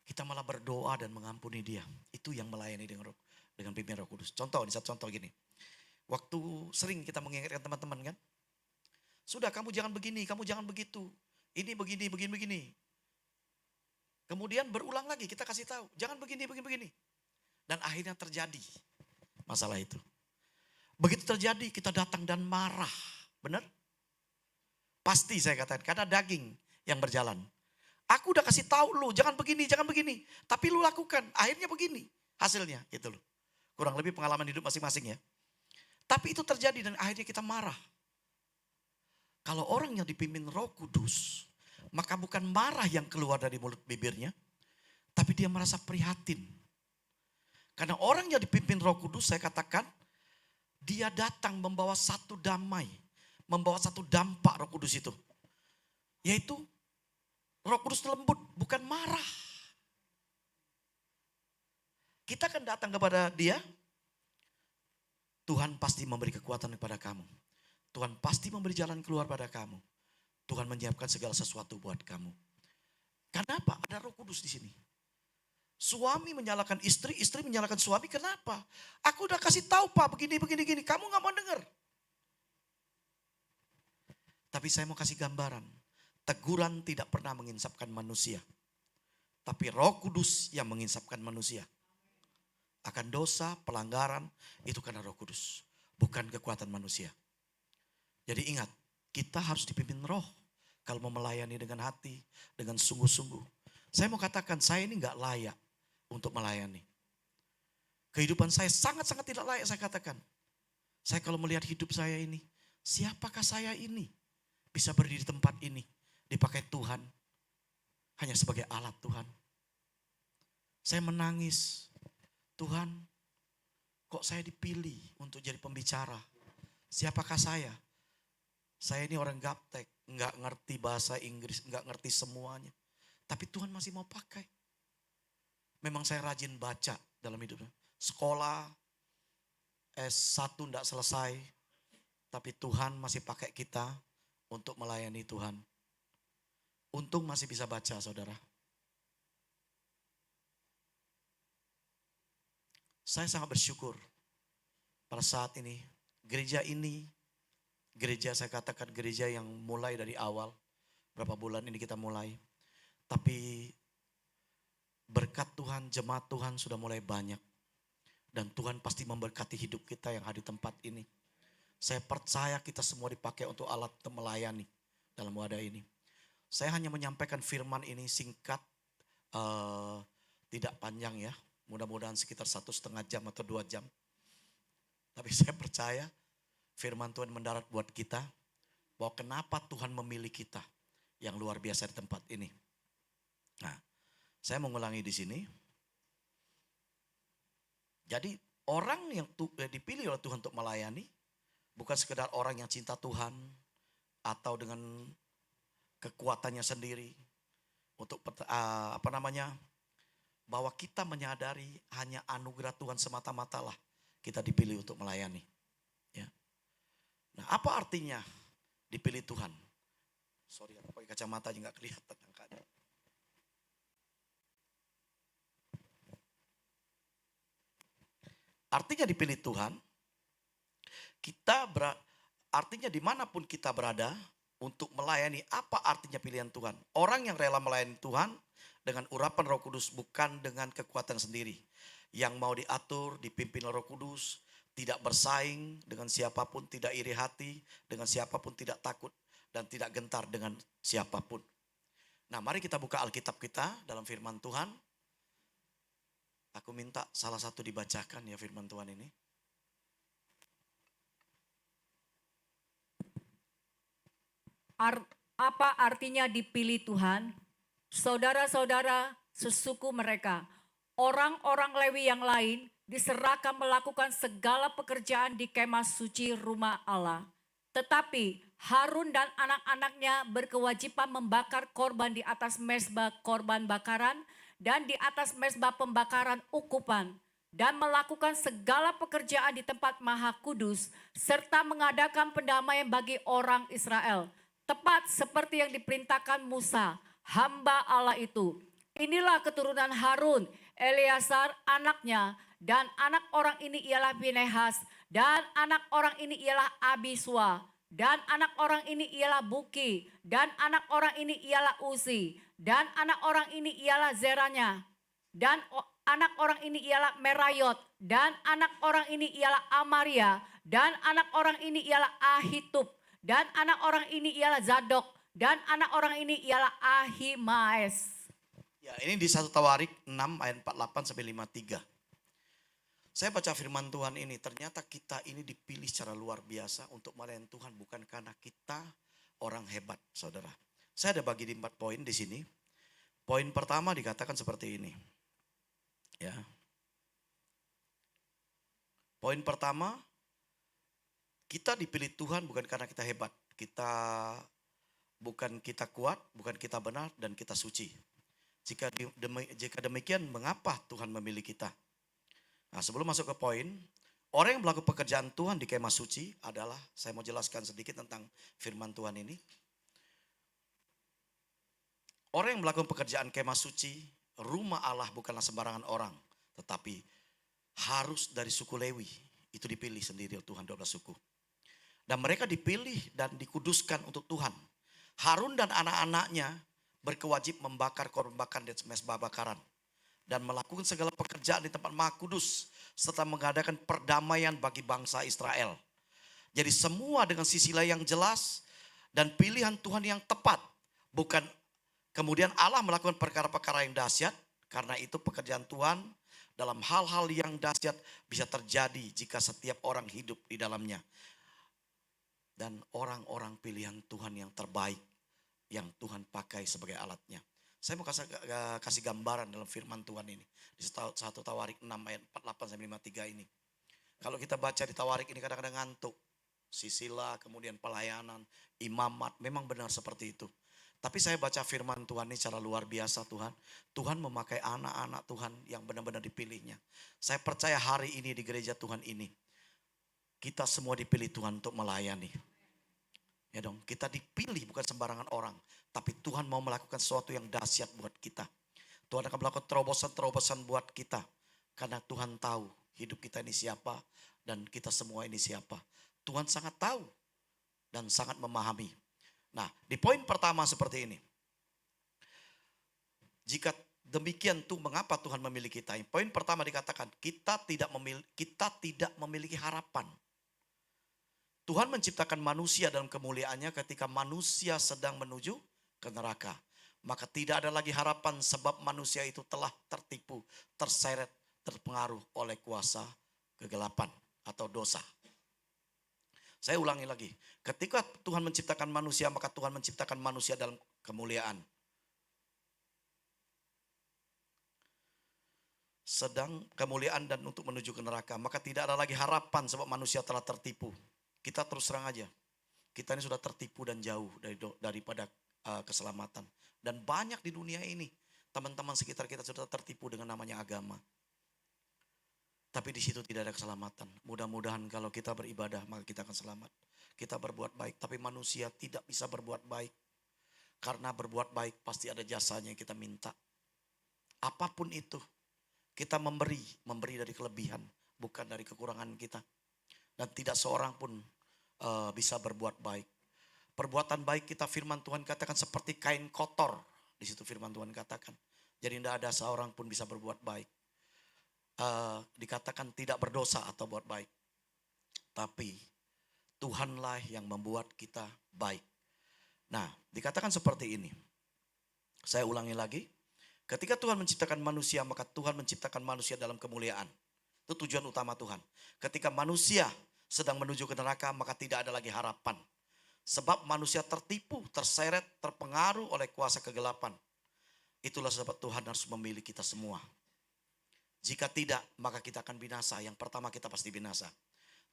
Kita malah berdoa dan mengampuni dia. Itu yang melayani dengan pimpinan Roh Kudus. Contoh, ini satu contoh gini. Waktu sering kita mengingatkan teman-teman kan. Sudah, kamu jangan begini, kamu jangan begitu. Ini begini, begini. Kemudian berulang lagi kita kasih tahu, jangan begini. Dan akhirnya terjadi masalah itu. Begitu terjadi kita datang dan marah. Benar? Pasti saya katakan, karena daging yang berjalan. Aku udah kasih tahu lu, jangan begini. Tapi lu lakukan, akhirnya begini hasilnya. Gitu loh. Kurang lebih pengalaman hidup masing-masing ya. Tapi itu terjadi dan akhirnya kita marah. Kalau orang yang dipimpin Roh Kudus, maka bukan marah yang keluar dari mulut bibirnya, tapi dia merasa prihatin. Karena orang yang dipimpin Roh Kudus, saya katakan, dia datang membawa satu damai, membawa satu dampak Roh Kudus itu. Yaitu Roh Kudus lembut, bukan marah. Kita akan datang kepada dia, Tuhan pasti memberi kekuatan kepada kamu. Tuhan pasti memberi jalan keluar pada kamu. Tuhan menyiapkan segala sesuatu buat kamu. Kenapa? Ada Roh Kudus di sini. Suami menyalahkan istri, istri menyalahkan suami. Kenapa? Aku udah kasih tahu Pak begini. Kamu gak mau dengar. Tapi saya mau kasih gambaran. Teguran tidak pernah menginsapkan manusia. Tapi Roh Kudus yang menginsapkan manusia. Akan dosa, pelanggaran, itu karena Roh Kudus. Bukan kekuatan manusia. Jadi ingat, kita harus dipimpin Roh. Kalau mau melayani dengan hati, dengan sungguh-sungguh. Saya mau katakan, saya ini gak layak untuk melayani. Kehidupan saya sangat-sangat tidak layak saya katakan. Saya kalau melihat hidup saya ini, siapakah saya ini? Bisa berdiri di tempat ini, dipakai Tuhan. Hanya sebagai alat Tuhan. Saya menangis, Tuhan kok saya dipilih untuk jadi pembicara? Siapakah saya? Saya ini orang gaptek, nggak ngerti bahasa Inggris, nggak ngerti semuanya. Tapi Tuhan masih mau pakai. Memang saya rajin baca dalam hidupnya. Sekolah S1 enggak selesai, tapi Tuhan masih pakai kita untuk melayani Tuhan. Untung masih bisa baca, saudara. Saya sangat bersyukur pada saat ini, gereja saya katakan gereja yang mulai dari awal, berapa bulan ini kita mulai. Tapi berkat Tuhan, jemaat Tuhan sudah mulai banyak. Dan Tuhan pasti memberkati hidup kita yang ada di tempat ini. Saya percaya kita semua dipakai untuk alat untuk melayani dalam wadah ini. Saya hanya menyampaikan firman ini singkat, tidak panjang ya. Mudah-mudahan sekitar 1,5 jam atau 2 jam. Tapi saya percaya firman Tuhan mendarat buat kita. Bahwa kenapa Tuhan memilih kita yang luar biasa di tempat ini. Nah, saya mengulangi di sini. Jadi orang yang dipilih oleh Tuhan untuk melayani bukan sekedar orang yang cinta Tuhan atau dengan kekuatannya sendiri untuk bahwa kita menyadari hanya anugerah Tuhan semata-mata lah kita dipilih untuk melayani. Ya. Nah, apa artinya dipilih Tuhan? Sorry, aku pakai kacamata aja nggak kelihatan angkanya. Artinya dipilih Tuhan, artinya dimanapun kita berada untuk melayani, apa artinya pilihan Tuhan? Orang yang rela melayani Tuhan dengan urapan Roh Kudus, bukan dengan kekuatan sendiri. Yang mau diatur, dipimpin oleh Roh Kudus, tidak bersaing dengan siapapun, tidak iri hati, dengan siapapun tidak takut, dan tidak gentar dengan siapapun. Nah, mari kita buka Alkitab kita dalam firman Tuhan. Aku minta salah satu dibacakan ya firman Tuhan ini. Apa artinya dipilih Tuhan? Saudara-saudara sesuku mereka, orang-orang Lewi yang lain diserahkan melakukan segala pekerjaan di kemah suci rumah Allah. Tetapi Harun dan anak-anaknya berkewajiban membakar korban di atas mezbah korban bakaran dan di atas mezbah pembakaran ukupan dan melakukan segala pekerjaan di tempat maha kudus serta mengadakan pendamaian bagi orang Israel. Tepat seperti yang diperintahkan Musa, hamba Allah itu. Inilah keturunan Harun, Eleazar anaknya, dan anak orang ini ialah Pinehas, dan anak orang ini ialah Abisua, dan anak orang ini ialah Buki, dan anak orang ini ialah Uzi, dan anak orang ini ialah Zeranya, dan anak orang ini ialah Merayot, dan anak orang ini ialah Amaria, dan anak orang ini ialah Ahitub, dan anak orang ini ialah Zadok, dan anak orang ini ialah Ahimaes. Ya, ini di 1 Tawarik 6 ayat 48 sampai 53. Saya baca firman Tuhan ini, ternyata kita ini dipilih secara luar biasa untuk melayani Tuhan bukan karena kita orang hebat, saudara. Saya ada bagi di 4 poin di sini. Poin pertama dikatakan seperti ini. Ya. Poin pertama, kita dipilih Tuhan bukan karena kita hebat. Bukan kita kuat, bukan kita benar, dan kita suci. Jika demikian, mengapa Tuhan memilih kita? Nah, sebelum masuk ke poin, orang yang melakukan pekerjaan Tuhan di kemah suci adalah, saya mau jelaskan sedikit tentang firman Tuhan ini. Orang yang melakukan pekerjaan kemah suci, rumah Allah bukanlah sembarangan orang, tetapi harus dari suku Lewi. Itu dipilih sendiri oleh Tuhan, 12 suku. Dan mereka dipilih dan dikuduskan untuk Tuhan. Harun dan anak-anaknya berkewajib membakar korban bakaran di mezbah bakaran dan melakukan segala pekerjaan di tempat maha kudus serta mengadakan perdamaian bagi bangsa Israel. Jadi semua dengan sisilah yang jelas dan pilihan Tuhan yang tepat. Bukan kemudian Allah melakukan perkara-perkara yang dahsyat, karena itu pekerjaan Tuhan dalam hal-hal yang dahsyat bisa terjadi jika setiap orang hidup di dalamnya. Dan orang-orang pilihan Tuhan yang terbaik yang Tuhan pakai sebagai alatnya. Saya mau kasih gambaran dalam firman Tuhan ini. Di 1 Tawarik 6 ayat 48 sampai 53 ini. Kalau kita baca di Tawarik ini kadang-kadang ngantuk. Sisila, kemudian pelayanan, imamat, memang benar seperti itu. Tapi saya baca firman Tuhan ini secara luar biasa Tuhan. Tuhan memakai anak-anak Tuhan yang benar-benar dipilihnya. Saya percaya hari ini di gereja Tuhan ini. Kita semua dipilih Tuhan untuk melayani. Ya dong, kita dipilih bukan sembarangan orang. Tapi Tuhan mau melakukan sesuatu yang dahsyat buat kita. Tuhan akan melakukan terobosan-terobosan buat kita. Karena Tuhan tahu hidup kita ini siapa dan kita semua ini siapa. Tuhan sangat tahu dan sangat memahami. Nah, di poin pertama seperti ini. Jika demikian tuh mengapa Tuhan memilih kita? Poin pertama dikatakan kita tidak memiliki harapan. Tuhan menciptakan manusia dalam kemuliaannya ketika manusia sedang menuju ke neraka. Maka tidak ada lagi harapan sebab manusia itu telah tertipu, terseret, terpengaruh oleh kuasa kegelapan atau dosa. Saya ulangi lagi. Ketika Tuhan menciptakan manusia, maka Tuhan menciptakan manusia dalam kemuliaan. Sedang kemuliaan dan untuk menuju ke neraka. Maka tidak ada lagi harapan sebab manusia telah tertipu. Kita terus terang aja. Kita ini sudah tertipu dan jauh daripada keselamatan. Dan banyak di dunia ini. Teman-teman sekitar kita sudah tertipu dengan namanya agama. Tapi di situ tidak ada keselamatan. Mudah-mudahan kalau kita beribadah maka kita akan selamat. Kita berbuat baik. Tapi manusia tidak bisa berbuat baik. Karena berbuat baik pasti ada jasanya yang kita minta. Apapun itu. Kita memberi dari kelebihan. Bukan dari kekurangan kita. Dan tidak seorang pun bisa berbuat baik. Perbuatan baik kita firman Tuhan katakan seperti kain kotor. Di situ firman Tuhan katakan. Jadi tidak ada seorang pun bisa berbuat baik. Dikatakan tidak berdosa atau buat baik. Tapi Tuhanlah yang membuat kita baik. Nah, dikatakan seperti ini. Saya ulangi lagi. Ketika Tuhan menciptakan manusia, maka Tuhan menciptakan manusia dalam kemuliaan. Itu tujuan utama Tuhan. Ketika manusia sedang menuju ke neraka, maka tidak ada lagi harapan. Sebab manusia tertipu, terseret, terpengaruh oleh kuasa kegelapan. Itulah sebab Tuhan harus memilih kita semua. Jika tidak, maka kita akan binasa. Yang pertama kita pasti binasa.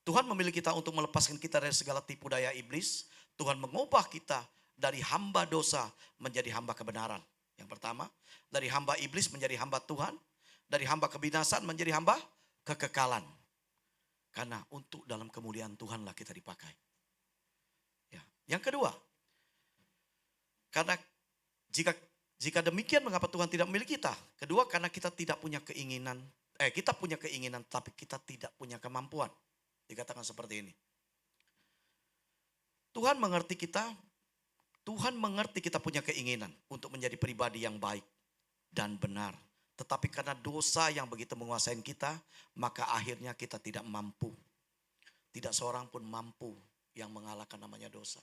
Tuhan memilih kita untuk melepaskan kita dari segala tipu daya iblis. Tuhan mengubah kita dari hamba dosa menjadi hamba kebenaran. Yang pertama, dari hamba iblis menjadi hamba Tuhan. Dari hamba kebinasaan menjadi hamba kekekalan. Karena untuk dalam kemuliaan Tuhanlah kita dipakai. Ya. Yang kedua, karena jika demikian mengapa Tuhan tidak memilih kita? Kedua, karena kita tidak punya keinginan, kita punya keinginan tapi kita tidak punya kemampuan. Dikatakan seperti ini. Tuhan mengerti kita punya keinginan untuk menjadi pribadi yang baik dan benar. Tetapi karena dosa yang begitu menguasai kita, maka akhirnya kita tidak mampu. Tidak seorang pun mampu yang mengalahkan namanya dosa.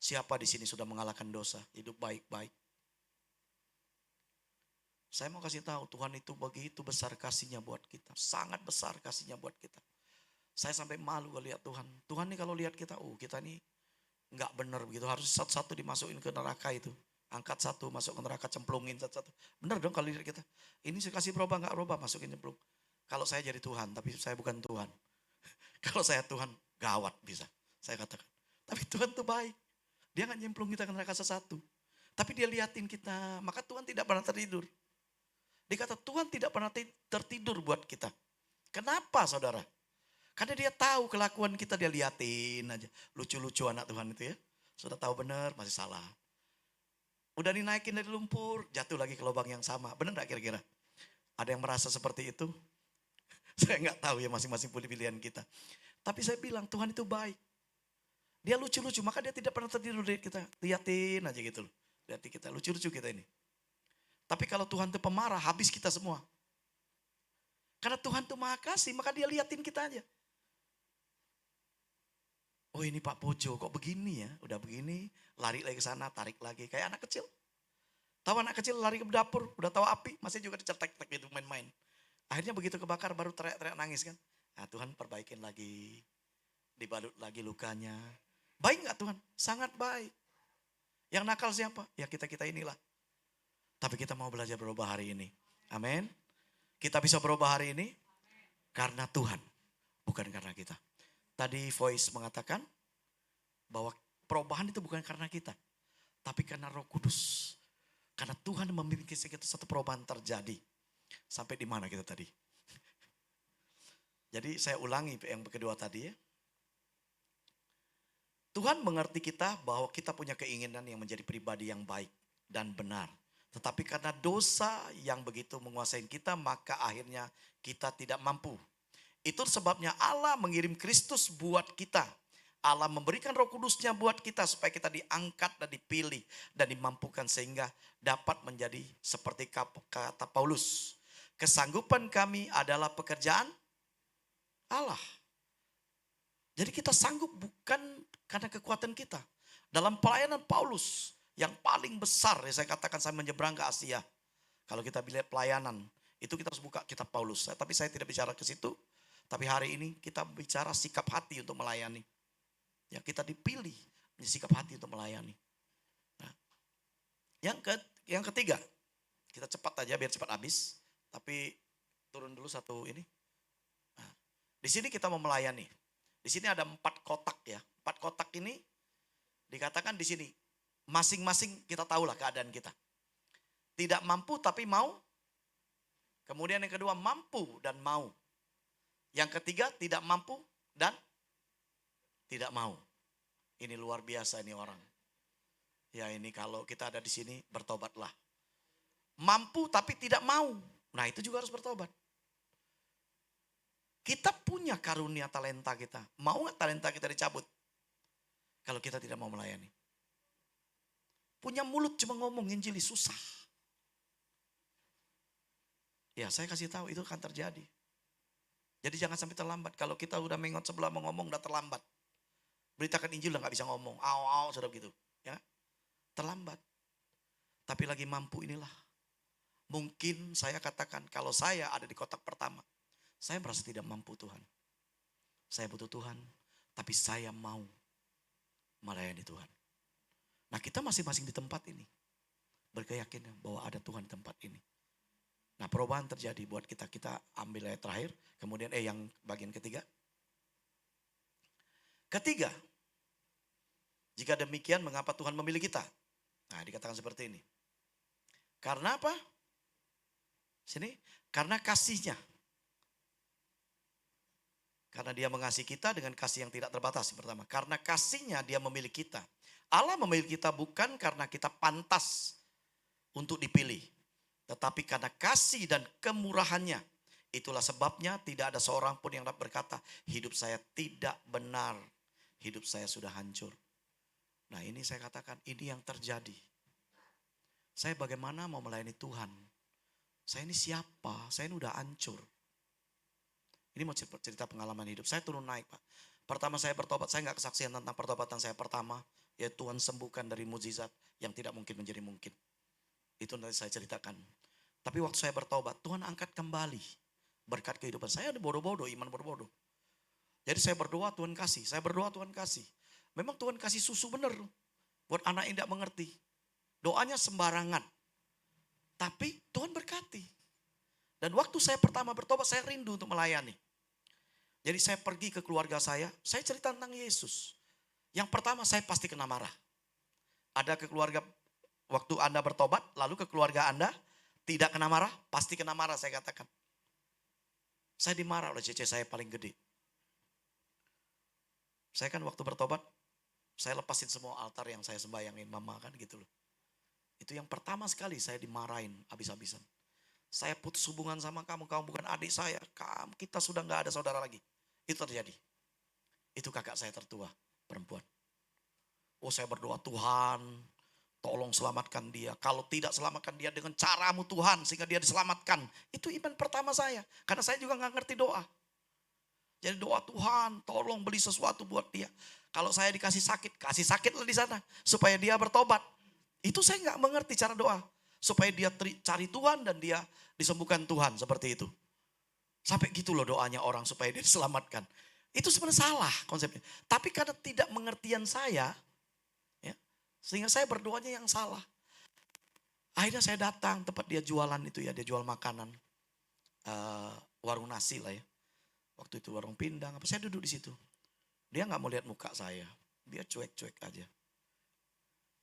Siapa di sini sudah mengalahkan dosa, hidup baik-baik? Saya mau kasih tahu, Tuhan itu begitu besar kasihnya buat kita. Sangat besar kasihnya buat kita. Saya sampai malu kalau lihat Tuhan. Tuhan ini kalau lihat kita, kita ini nggak benar begitu. Harus satu-satu dimasukin ke neraka itu. Angkat satu, masuk ke neraka, cemplungin satu-satu. Benar dong kalau lihat kita. Ini saya kasih berubah, nggak berubah, masukin cemplung. Kalau saya jadi Tuhan, tapi saya bukan Tuhan. Kalau saya Tuhan, gawat bisa. Saya katakan. Tapi Tuhan tuh baik. Dia nggak nyemplung kita ke neraka satu. Tapi dia liatin kita, maka Tuhan tidak pernah tertidur. Dikata Tuhan tidak pernah tertidur buat kita. Kenapa saudara? Karena dia tahu kelakuan kita, dia liatin aja. Lucu-lucu anak Tuhan itu ya. Sudah tahu benar, masih salah. Udah dinaikin dari lumpur, jatuh lagi ke lubang yang sama. Benar gak kira-kira? Ada yang merasa seperti itu? Saya nggak tahu ya, masing-masing pilihan kita. Tapi saya bilang Tuhan itu baik. Dia lucu-lucu, maka dia tidak pernah tertidur dari kita. Liatin aja gitu loh. Liatin kita, lucu-lucu kita ini. Tapi kalau Tuhan itu pemarah, habis kita semua. Karena Tuhan itu maha kasih, maka dia liatin kita aja. Oh ini Pak Pojo kok begini ya, udah begini, lari lagi ke sana, tarik lagi, kayak anak kecil. Tahu anak kecil lari ke dapur, udah tahu api, masih juga dicetek-cetek gitu main-main. Akhirnya begitu kebakar baru teriak-teriak nangis kan. Nah Tuhan perbaikin lagi, dibalut lagi lukanya. Baik nggak Tuhan? Sangat baik. Yang nakal siapa? Ya kita-kita inilah. Tapi kita mau belajar berubah hari ini. Amin. Kita bisa berubah hari ini karena Tuhan, bukan karena kita. Tadi Voice mengatakan bahwa perubahan itu bukan karena kita, tapi karena Roh Kudus. Karena Tuhan memimpin kita satu perubahan terjadi. Sampai di mana kita tadi? Jadi saya ulangi yang kedua tadi ya. Tuhan mengerti kita bahwa kita punya keinginan yang menjadi pribadi yang baik dan benar. Tetapi karena dosa yang begitu menguasai kita, maka akhirnya kita tidak mampu. Itu sebabnya Allah mengirim Kristus buat kita. Allah memberikan Roh Kudusnya buat kita supaya kita diangkat dan dipilih dan dimampukan sehingga dapat menjadi seperti kata Paulus. Kesanggupan kami adalah pekerjaan Allah. Jadi kita sanggup bukan karena kekuatan kita. Dalam pelayanan Paulus yang paling besar, ya saya katakan saya menyeberang ke Asia. Kalau kita lihat pelayanan, itu kita harus buka kitab Paulus. Tapi saya tidak bicara ke situ. Tapi hari ini kita bicara sikap hati untuk melayani. Ya kita dipilih sikap hati untuk melayani. Nah, yang ketiga, kita cepat aja biar cepat habis. Tapi turun dulu satu ini. Nah, di sini kita mau melayani. Di sini ada 4 kotak ya. 4 kotak ini dikatakan di sini masing-masing kita tahulah keadaan kita. Tidak mampu tapi mau. Kemudian yang kedua mampu dan mau. Yang ketiga tidak mampu dan tidak mau. Ini luar biasa ini orang. Ya ini kalau kita ada di sini bertobatlah. Mampu tapi tidak mau. Nah itu juga harus bertobat. Kita punya karunia talenta kita. Mau nggak talenta kita dicabut? Kalau kita tidak mau melayani. Punya mulut cuma ngomong injili susah. Ya saya kasih tahu itu akan terjadi. Jadi jangan sampai terlambat. Kalau kita udah mengot sebelah mau ngomong udah terlambat. Beritakan Injil udah gak bisa ngomong. Sudah begitu. Ya, terlambat. Tapi lagi mampu inilah. Mungkin saya katakan kalau saya ada di kotak pertama. Saya merasa tidak mampu Tuhan. Saya butuh Tuhan. Tapi saya mau melayani Tuhan. Nah kita masing-masing di tempat ini. Berkeyakinan bahwa ada Tuhan di tempat ini. Nah perubahan terjadi buat kita. Kita ambil ayat terakhir. Kemudian yang bagian ketiga. Ketiga. Jika demikian mengapa Tuhan memilih kita? Nah dikatakan seperti ini. Karena apa? Sini. Karena kasihnya. Karena dia mengasihi kita dengan kasih yang tidak terbatas. Yang pertama. Karena kasihnya dia memilih kita. Allah memilih kita bukan karena kita pantas untuk dipilih. Tetapi karena kasih dan kemurahannya. Itulah sebabnya tidak ada seorang pun yang dapat berkata, hidup saya tidak benar. Hidup saya sudah hancur. Nah ini saya katakan, ini yang terjadi. Saya bagaimana mau melayani Tuhan? Saya ini siapa? Saya ini udah hancur. Ini mau cerita pengalaman hidup. Saya turun naik Pak. Pertama saya bertobat, saya gak kesaksian tentang pertobatan saya pertama. Yaitu Tuhan sembuhkan dari mukjizat yang tidak mungkin menjadi mungkin. Itu nanti saya ceritakan. Tapi waktu saya bertobat, Tuhan angkat kembali. Berkat kehidupan saya ada bodoh-bodoh, iman bodoh-bodoh. Jadi saya berdoa Tuhan kasih, saya berdoa Tuhan kasih. Memang Tuhan kasih susu benar buat anak yang tidak mengerti. Doanya sembarangan. Tapi Tuhan berkati. Dan waktu saya pertama bertobat saya rindu untuk melayani. Jadi saya pergi ke keluarga saya cerita tentang Yesus. Yang pertama saya pasti kena marah. Ada ke keluarga waktu Anda bertobat, lalu ke keluarga Anda tidak kena marah, pasti kena marah saya katakan. Saya dimarah oleh cece saya paling gede. Saya kan waktu bertobat, saya lepasin semua altar yang saya sembayangin mama kan gitu loh. Itu yang pertama sekali saya dimarahin habis-habisan. Saya putus hubungan sama kamu bukan adik saya. Kita sudah gak ada saudara lagi. Itu terjadi. Itu kakak saya tertua, perempuan. Oh saya berdoa Tuhan, tolong selamatkan dia. Kalau tidak selamatkan dia dengan caramu Tuhan sehingga dia diselamatkan. Itu iman pertama saya. Karena saya juga gak ngerti doa. Jadi doa Tuhan tolong beli sesuatu buat dia. Kalau saya dikasih sakit, kasih sakitlah di sana. Supaya dia bertobat. Itu saya gak mengerti cara doa. supaya dia cari Tuhan dan dia disembuhkan Tuhan, seperti itu. Sampai gitu loh doanya orang supaya dia diselamatkan. Itu sebenarnya salah konsepnya. Tapi karena tidak mengertian saya, ya, sehingga saya berdoanya yang salah. Akhirnya saya datang tempat dia jualan itu ya, dia jual makanan. Warung nasi lah ya. Waktu itu warung pindang, saya duduk di situ. Dia nggak mau lihat muka saya, dia cuek-cuek aja.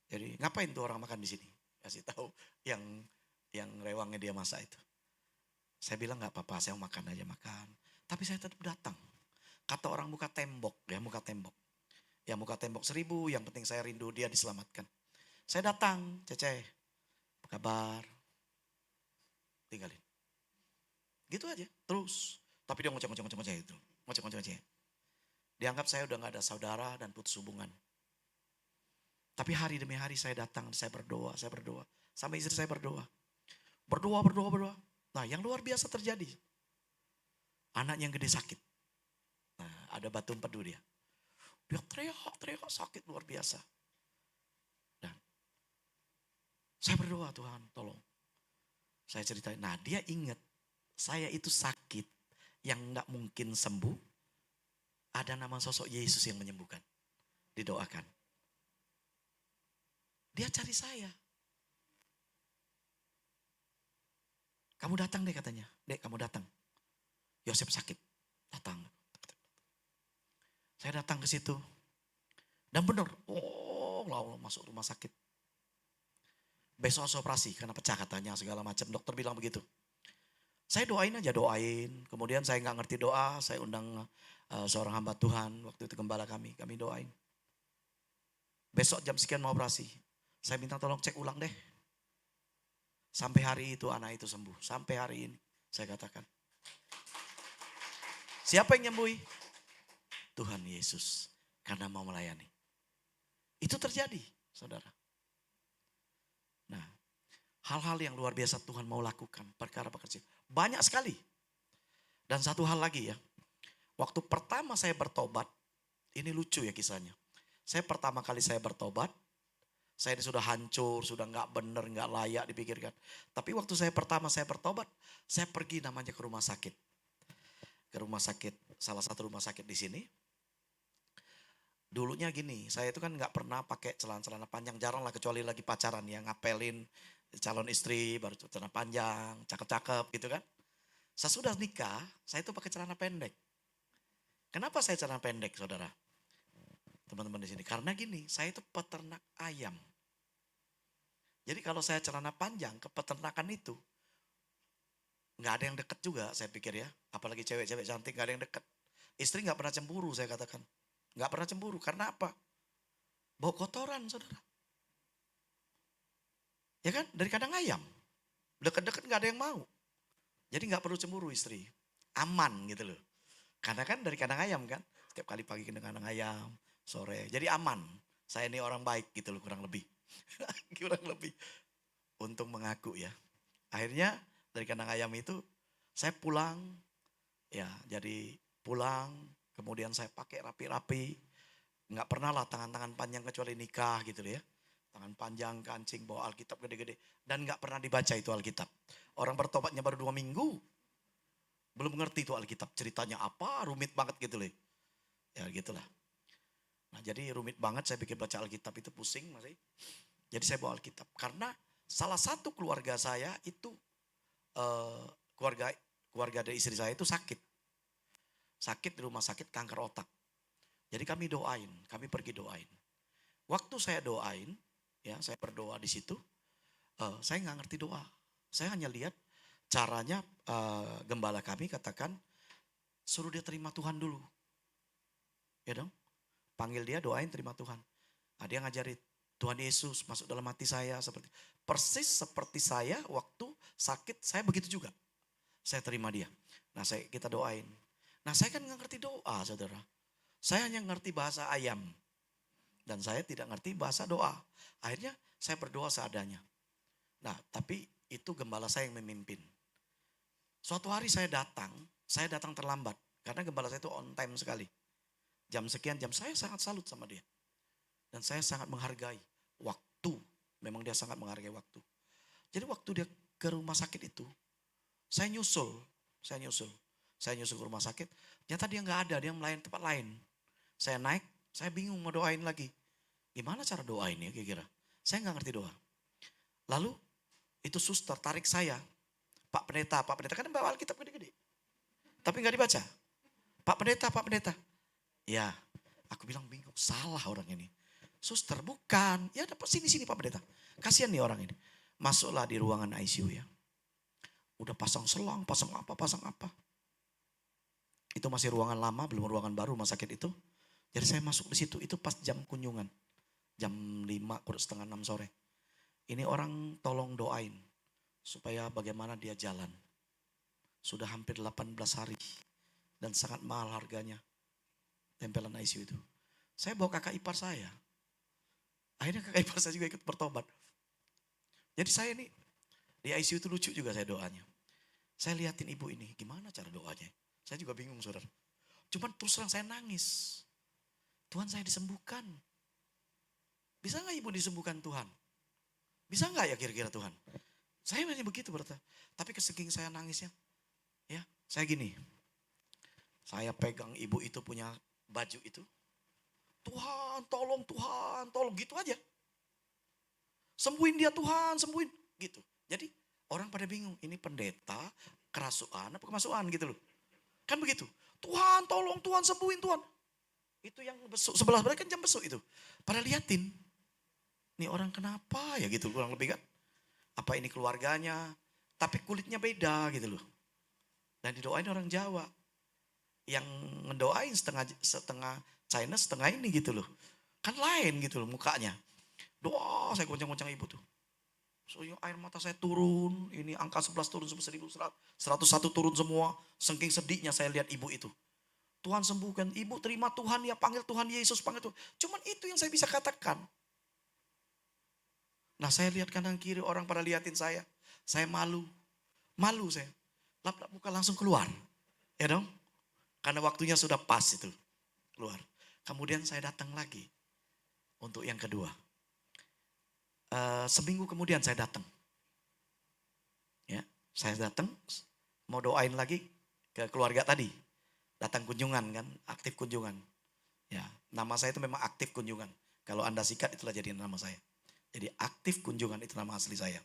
Jadi ngapain tuh orang makan di sini? Kasih tahu yang rewangnya dia masak itu. Saya bilang nggak apa-apa, saya mau makan aja makan. Tapi saya tetap datang. Kata orang muka tembok, ya muka tembok. Ya muka tembok 1000, yang penting saya rindu dia diselamatkan. Saya datang, Cece, apa kabar? Tinggalin. Gitu aja, terus. Tapi dia ngoceh-ngoceh itu. Ngoceh-ngoceh. Dianggap saya udah gak ada saudara dan putus hubungan. Tapi hari demi hari saya datang, saya berdoa. Sampai istri saya berdoa. Berdoa. Nah yang luar biasa terjadi. Anaknya yang gede sakit. Nah ada batu empedu dia. Dia teriak sakit luar biasa. Dan saya berdoa, Tuhan tolong. Saya ceritain, nah dia ingat saya itu sakit yang gak mungkin sembuh. Ada nama sosok Yesus yang menyembuhkan. Didoakan. Dia cari saya. Kamu datang deh katanya. Dek kamu datang. Yosef sakit. Datang. Saya datang ke situ. Dan benar. Lalu masuk rumah sakit. Besok harus operasi karena pecah katanya segala macam. Dokter bilang begitu. Saya doain aja, doain. Kemudian saya nggak ngerti doa. Saya undang seorang hamba Tuhan. Waktu itu gembala kami doain. Besok jam sekian mau operasi. Saya minta tolong cek ulang deh. Sampai hari itu anak itu sembuh. Sampai hari ini saya katakan. Siapa yang nyembuhi? Tuhan Yesus. Karena mau melayani. Itu terjadi saudara. Nah hal-hal yang luar biasa Tuhan mau lakukan. Perkara kecil. Banyak sekali. Dan satu hal lagi ya. Waktu pertama saya bertobat. Ini lucu ya kisahnya. Pertama kali saya bertobat. Saya ini sudah hancur, sudah nggak benar, nggak layak dipikirkan. Tapi waktu saya pertama bertobat, saya pergi namanya ke rumah sakit. Ke rumah sakit, salah satu rumah sakit di sini. Dulunya gini, saya itu kan nggak pernah pakai celana-celana panjang, jarang lah kecuali lagi pacaran ya, ngapelin calon istri, baru celana panjang, cakep-cakep gitu kan. Sesudah nikah, saya itu pakai celana pendek. Kenapa saya celana pendek saudara? Teman-teman di sini, karena gini, saya itu peternak ayam. Jadi kalau saya celana panjang ke peternakan itu, nggak ada yang deket juga saya pikir ya. Apalagi cewek-cewek cantik nggak ada yang deket. Istri nggak pernah cemburu saya katakan. Nggak pernah cemburu, karena apa? Bau kotoran saudara. Ya kan, dari kandang ayam. Deket-deket nggak ada yang mau. Jadi nggak perlu cemburu istri. Aman gitu loh. Karena kan dari kandang ayam kan. Setiap kali pagi ke kandang ayam, sore. Jadi aman. Saya ini orang baik gitu loh kurang lebih. Kurang lebih. Untung mengaku ya. Akhirnya dari kandang ayam itu saya pulang. Ya jadi pulang. Kemudian saya pakai rapi-rapi. Nggak pernah lah tangan-tangan panjang kecuali nikah gitu loh ya. Tangan panjang, kancing, bawa Alkitab gede-gede. Dan nggak pernah dibaca itu Alkitab. Orang bertobatnya baru 2 minggu. Belum ngerti itu Alkitab. Ceritanya apa, rumit banget gitu loh. Ya gitulah. Nah jadi rumit banget saya pikir baca Alkitab itu pusing masih. Jadi saya bawa Alkitab. Karena salah satu keluarga saya itu, keluarga dari istri saya itu sakit. Sakit di rumah sakit kanker otak. Jadi kami doain, kami pergi doain. Waktu saya doain, ya saya berdoa di situ, saya nggak ngerti doa. Saya hanya lihat caranya gembala kami katakan, suruh dia terima Tuhan dulu. Ya dong, panggil dia doain terima Tuhan. Nah, dia ngajarin Tuhan Yesus masuk dalam hati saya persis seperti saya waktu sakit saya begitu juga. Saya terima dia. Nah kita doain. Nah saya kan nggak ngerti doa saudara. Saya hanya ngerti bahasa ayam. Dan saya tidak ngerti bahasa doa. Akhirnya saya berdoa seadanya. Nah tapi itu gembala saya yang memimpin. Suatu hari saya datang terlambat. Karena gembala saya itu on time sekali. Jam sekian jam, saya sangat salut sama dia. Dan saya sangat menghargai waktu. Memang dia sangat menghargai waktu. Jadi waktu dia ke rumah sakit itu, saya nyusul ke rumah sakit. Ternyata dia nggak ada, dia melayani tempat lain. Saya naik, saya bingung mau doain lagi. Gimana cara doain ya kira-kira? Saya nggak ngerti doa. Lalu itu suster tarik saya. Pak Pendeta kan bawa Alkitab gede-gede. Tapi nggak dibaca. Pak Pendeta. Ya, aku bilang bingung, salah orang ini. Suster, bukan. Ya dapat sini Pak Pendeta. Kasihan nih orang ini. Masuklah di ruangan ICU ya. Udah pasang selang, pasang apa. Itu masih ruangan lama, belum ruangan baru rumah sakit itu. Jadi saya masuk di situ, itu pas jam kunjungan. Jam 5, kurang setengah 6 sore. Ini orang tolong doain. Supaya bagaimana dia jalan. Sudah hampir 18 hari. Dan sangat mahal harganya. Tempelan ICU itu. Saya bawa kakak ipar saya. Akhirnya kakak ipar saya juga ikut bertobat. Jadi saya ini di ICU itu lucu juga saya doanya. Saya liatin ibu ini, gimana cara doanya. Saya juga bingung saudara. Cuman terus terang saya nangis. Tuhan saya disembuhkan. Bisa gak ibu disembuhkan Tuhan? Bisa gak ya kira-kira Tuhan? Saya hanya begitu berarti. Tapi kesaking saya nangisnya. Ya, saya gini. Saya pegang ibu itu punya baju itu. Tuhan tolong gitu aja. Sembuhin dia Tuhan, sembuhin. Gitu. Jadi orang pada bingung, ini pendeta kerasukan apa kemasukan gitu loh. Kan begitu. Tuhan tolong, Tuhan sembuhin Tuhan. Itu yang besuk, sebelah mereka kan jam besuk itu. Pada liatin. Ini orang kenapa ya gitu kurang lebih kan. Apa ini keluarganya. Tapi kulitnya beda gitu loh. Dan didoain orang Jawa. Yang ngedoain setengah China setengah ini gitu loh. Kan lain gitu loh mukanya. Doa saya goncang-goncang ibu tuh. Soalnya air mata saya turun. Ini angka 11 turun 11.101 turun semua. Saking sedihnya saya lihat ibu itu. Tuhan sembuhkan. Ibu terima Tuhan ya, panggil Tuhan Yesus, panggil Tuhan. Cuman itu yang saya bisa katakan. Nah saya lihat kanan kiri orang pada liatin saya. Saya malu. Malu saya. Lap-lap muka langsung keluar. Ya dong. Karena waktunya sudah pas itu. Keluar. Kemudian saya datang lagi. Untuk yang kedua. Seminggu kemudian saya datang. Ya, saya datang. Mau doain lagi ke keluarga tadi. Datang kunjungan kan. Aktif kunjungan. Ya, nama saya itu memang aktif kunjungan. Kalau Anda sikat itulah jadi nama saya. Jadi aktif kunjungan itu nama asli saya.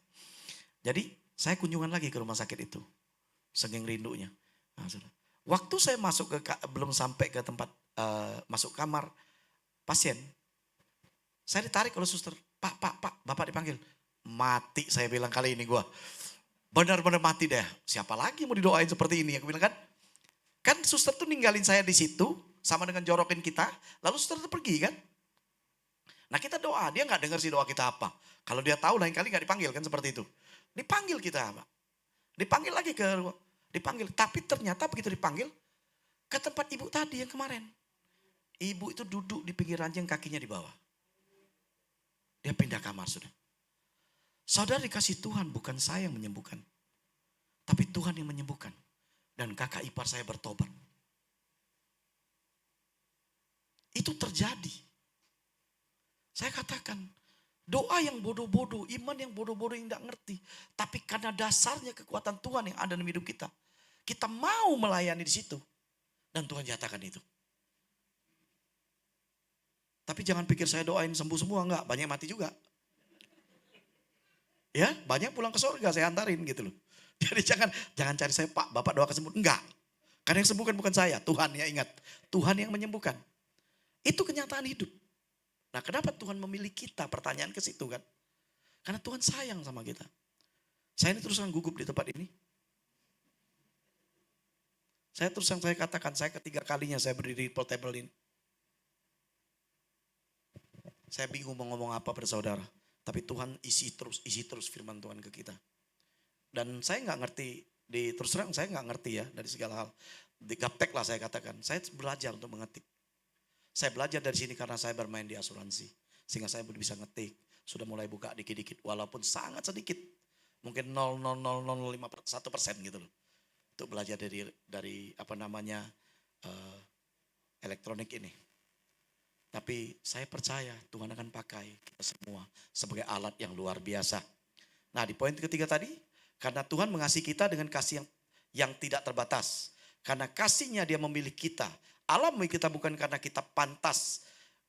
Jadi saya kunjungan lagi ke rumah sakit itu. Saking rindunya. Nah, waktu saya masuk belum sampai ke tempat masuk kamar pasien. Saya ditarik oleh suster. Pak, Bapak dipanggil. Mati saya bilang kali ini gue. Benar-benar mati deh. Siapa lagi mau didoain seperti ini? Aku bilang kan. Kan suster tuh ninggalin saya di situ. Sama dengan jorokin kita. Lalu suster tuh pergi kan. Nah kita doa. Dia gak dengar sih doa kita apa. Kalau dia tahu lain kali gak dipanggil kan seperti itu. Dipanggil kita Pak. Dipanggil lagi ke ruang. Dipanggil. Tapi ternyata begitu dipanggil. Ke tempat ibu tadi yang kemarin. Ibu itu duduk di pinggir ranjang kakinya di bawah. Dia pindah kamar sudah. Saudara dikasih Tuhan bukan saya yang menyembuhkan. Tapi Tuhan yang menyembuhkan. Dan kakak ipar saya bertobat. Itu terjadi. Saya katakan. Doa yang bodoh-bodoh. Iman yang bodoh-bodoh yang tidak ngerti. Tapi karena dasarnya kekuatan Tuhan yang ada dalam hidup kita. Kita mau melayani di situ. Dan Tuhan nyatakan itu. Tapi jangan pikir saya doain sembuh semua, enggak. Banyak mati juga. Ya, banyak pulang ke surga saya antarin gitu loh. Jadi jangan cari saya Pak, Bapak doa kesembuhan. Enggak. Karena yang sembuhkan bukan saya, Tuhan ya ingat. Tuhan yang menyembuhkan. Itu kenyataan hidup. Nah kenapa Tuhan memilih kita? Pertanyaan ke situ kan. Karena Tuhan sayang sama kita. Saya ini terus terang gugup di tempat ini. Saya terus terang saya katakan, saya ketiga kalinya saya berdiri di portable ini. Saya bingung mau ngomong apa pada saudara. Tapi Tuhan isi terus firman Tuhan ke kita. Dan saya nggak ngerti, terus terang saya nggak ngerti ya dari segala hal. Di gaptek lah saya katakan, saya belajar untuk mengetik. Saya belajar dari sini karena saya bermain di asuransi. Sehingga saya bisa ngetik, sudah mulai buka dikit-dikit. Walaupun sangat sedikit, mungkin 0,0005% gitu loh. Untuk belajar dari apa namanya elektronik ini. Tapi saya percaya Tuhan akan pakai kita semua sebagai alat yang luar biasa. Nah, di poin ketiga tadi, karena Tuhan mengasihi kita dengan kasih yang tidak terbatas. Karena kasihnya dia memilih kita. Allah memilih kita bukan karena kita pantas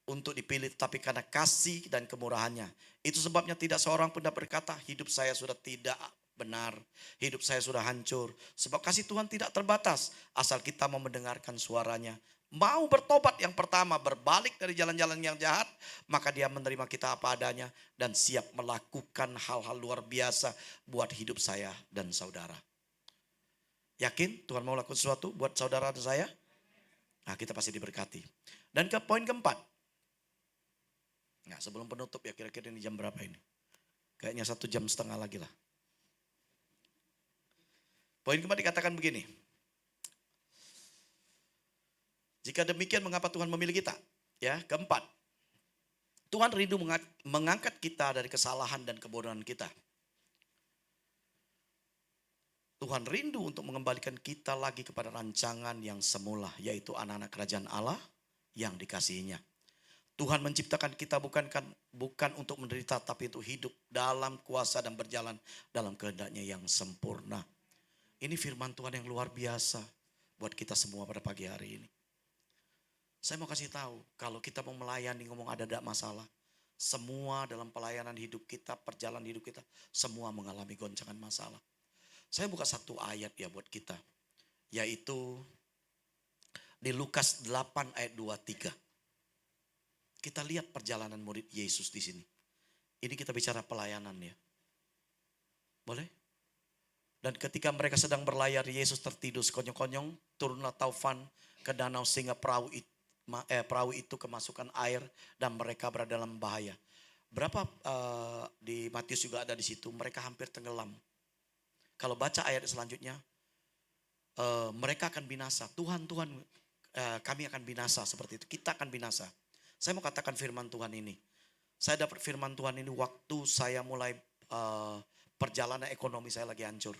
untuk dipilih, tapi karena kasih dan kemurahannya. Itu sebabnya tidak seorang pun dapat berkata, hidup saya sudah tidak benar, hidup saya sudah hancur. Sebab kasih Tuhan tidak terbatas, asal kita mau mendengarkan suaranya. Mau bertobat yang pertama, berbalik dari jalan-jalan yang jahat, maka dia menerima kita apa adanya dan siap melakukan hal-hal luar biasa buat hidup saya dan saudara. Yakin Tuhan mau lakukan sesuatu buat saudara dan saya? Nah, kita pasti diberkati. Dan ke poin keempat. Nah, sebelum penutup ya, kira-kira ini jam berapa ini? Kayaknya 1,5 jam lagi lah. Poin keempat dikatakan begini. Jika demikian mengapa Tuhan memilih kita? Ya, keempat. Tuhan rindu mengangkat kita dari kesalahan dan kebodohan kita. Tuhan rindu untuk mengembalikan kita lagi kepada rancangan yang semula, yaitu anak-anak kerajaan Allah yang dikasihinya. Tuhan menciptakan kita bukan untuk menderita, tapi untuk hidup dalam kuasa dan berjalan dalam kehendaknya yang sempurna. Ini firman Tuhan yang luar biasa buat kita semua pada pagi hari ini. Saya mau kasih tahu, kalau kita mau melayani, ngomong ada masalah. Semua dalam pelayanan hidup kita, perjalanan hidup kita, semua mengalami goncangan masalah. Saya buka satu ayat ya buat kita. Yaitu di Lukas 8 ayat 23. Kita lihat perjalanan murid Yesus di sini. Ini kita bicara pelayanan ya. Boleh? Dan ketika mereka sedang berlayar, Yesus tertidur sekonyong-konyong, turunlah taufan ke danau sehingga perahu itu kemasukan air dan mereka berada dalam bahaya. Berapa di Matius juga ada di situ, mereka hampir tenggelam. Kalau baca ayat selanjutnya, mereka akan binasa. Tuhan, kami akan binasa seperti itu. Kita akan binasa. Saya mau katakan firman Tuhan ini. Saya dapat firman Tuhan ini waktu saya mulai perjalanan ekonomi saya lagi hancur.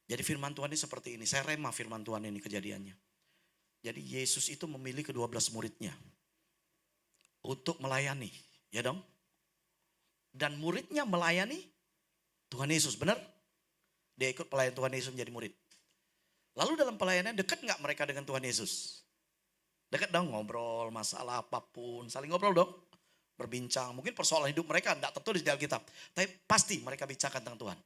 Jadi firman Tuhan ini seperti ini. Saya rema firman Tuhan ini kejadiannya. Jadi Yesus itu memilih ke-12 muridnya untuk melayani, ya dong. Dan muridnya melayani Tuhan Yesus, benar? Dia ikut pelayan Tuhan Yesus menjadi murid. Lalu dalam pelayanan dekat nggak mereka dengan Tuhan Yesus? Dekat dong, ngobrol masalah apapun, saling ngobrol dong. Berbincang, mungkin persoalan hidup mereka tidak tertulis di Alkitab. Tapi pasti mereka bicarakan tentang Tuhan.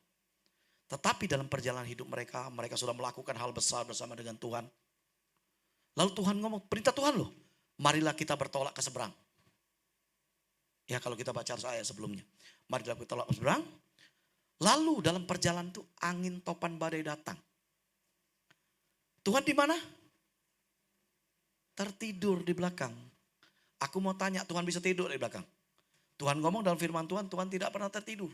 Tetapi dalam perjalanan hidup mereka sudah melakukan hal besar bersama dengan Tuhan. Lalu Tuhan ngomong, perintah Tuhan loh, marilah kita bertolak ke seberang. Ya kalau kita baca ayat sebelumnya. Marilah kita bertolak ke seberang. Lalu dalam perjalanan itu angin topan badai datang. Tuhan di mana? Tertidur di belakang. Aku mau tanya, Tuhan bisa tidur di belakang? Tuhan ngomong dalam firman Tuhan tidak pernah tertidur.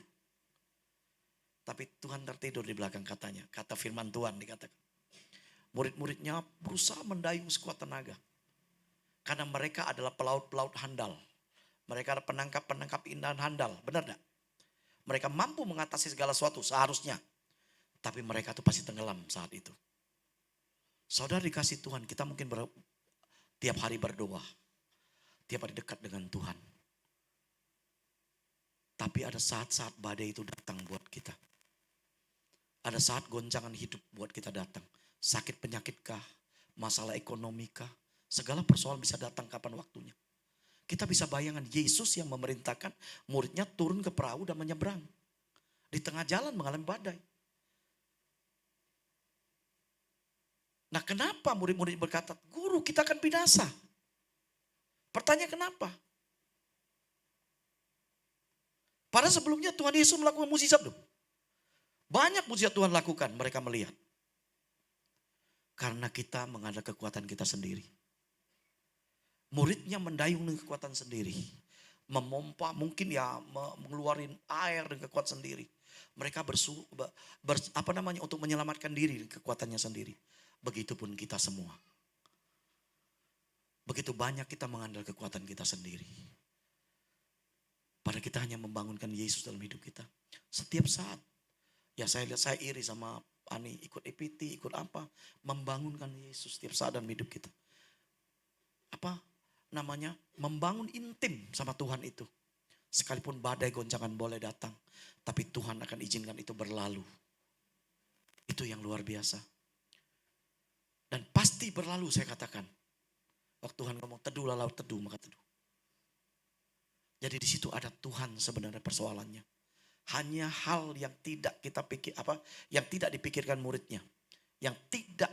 Tapi Tuhan tertidur di belakang katanya. Kata firman Tuhan dikatakan. Murid-muridnya berusaha mendayung sekuat tenaga. Karena mereka adalah pelaut-pelaut handal. Mereka adalah penangkap-penangkap indahan handal. Benar tidak? Mereka mampu mengatasi segala sesuatu seharusnya. Tapi mereka itu pasti tenggelam saat itu. Saudara dikasih Tuhan, kita mungkin tiap hari berdoa. Tiap hari dekat dengan Tuhan. Tapi ada saat-saat badai itu datang buat kita. Ada saat goncangan hidup buat kita datang. Sakit penyakitkah, masalah ekonomikah, segala persoalan bisa datang kapan waktunya. Kita bisa bayangkan Yesus yang memerintahkan muridnya turun ke perahu dan menyeberang. Di tengah jalan mengalami badai. Nah kenapa murid-murid berkata, Guru kita akan binasa. Pertanyaan kenapa? Padahal sebelumnya Tuhan Yesus melakukan mukjizat loh. Banyak mukjizat Tuhan lakukan, mereka melihat. Karena kita mengandalkan kekuatan kita sendiri. Muridnya mendayung dengan kekuatan sendiri. Memompa mungkin ya mengeluarin air dengan kekuatan sendiri. Mereka untuk menyelamatkan diri dengan kekuatannya sendiri. Begitupun kita semua. Begitu banyak kita mengandalkan kekuatan kita sendiri. Padahal kita hanya membangunkan Yesus dalam hidup kita. Setiap saat. Ya saya lihat, saya iri sama Ani, ikut EPT, ikut apa. Membangunkan Yesus setiap saat dalam hidup kita. Apa namanya? Membangun intim sama Tuhan itu. Sekalipun badai goncangan boleh datang, tapi Tuhan akan izinkan itu berlalu. Itu yang luar biasa. Dan pasti berlalu, saya katakan. Waktu Tuhan ngomong teduhlah laut teduh, maka teduh. Jadi di situ ada Tuhan sebenarnya persoalannya. Hanya hal yang tidak kita pikir yang tidak dipikirkan muridnya, yang tidak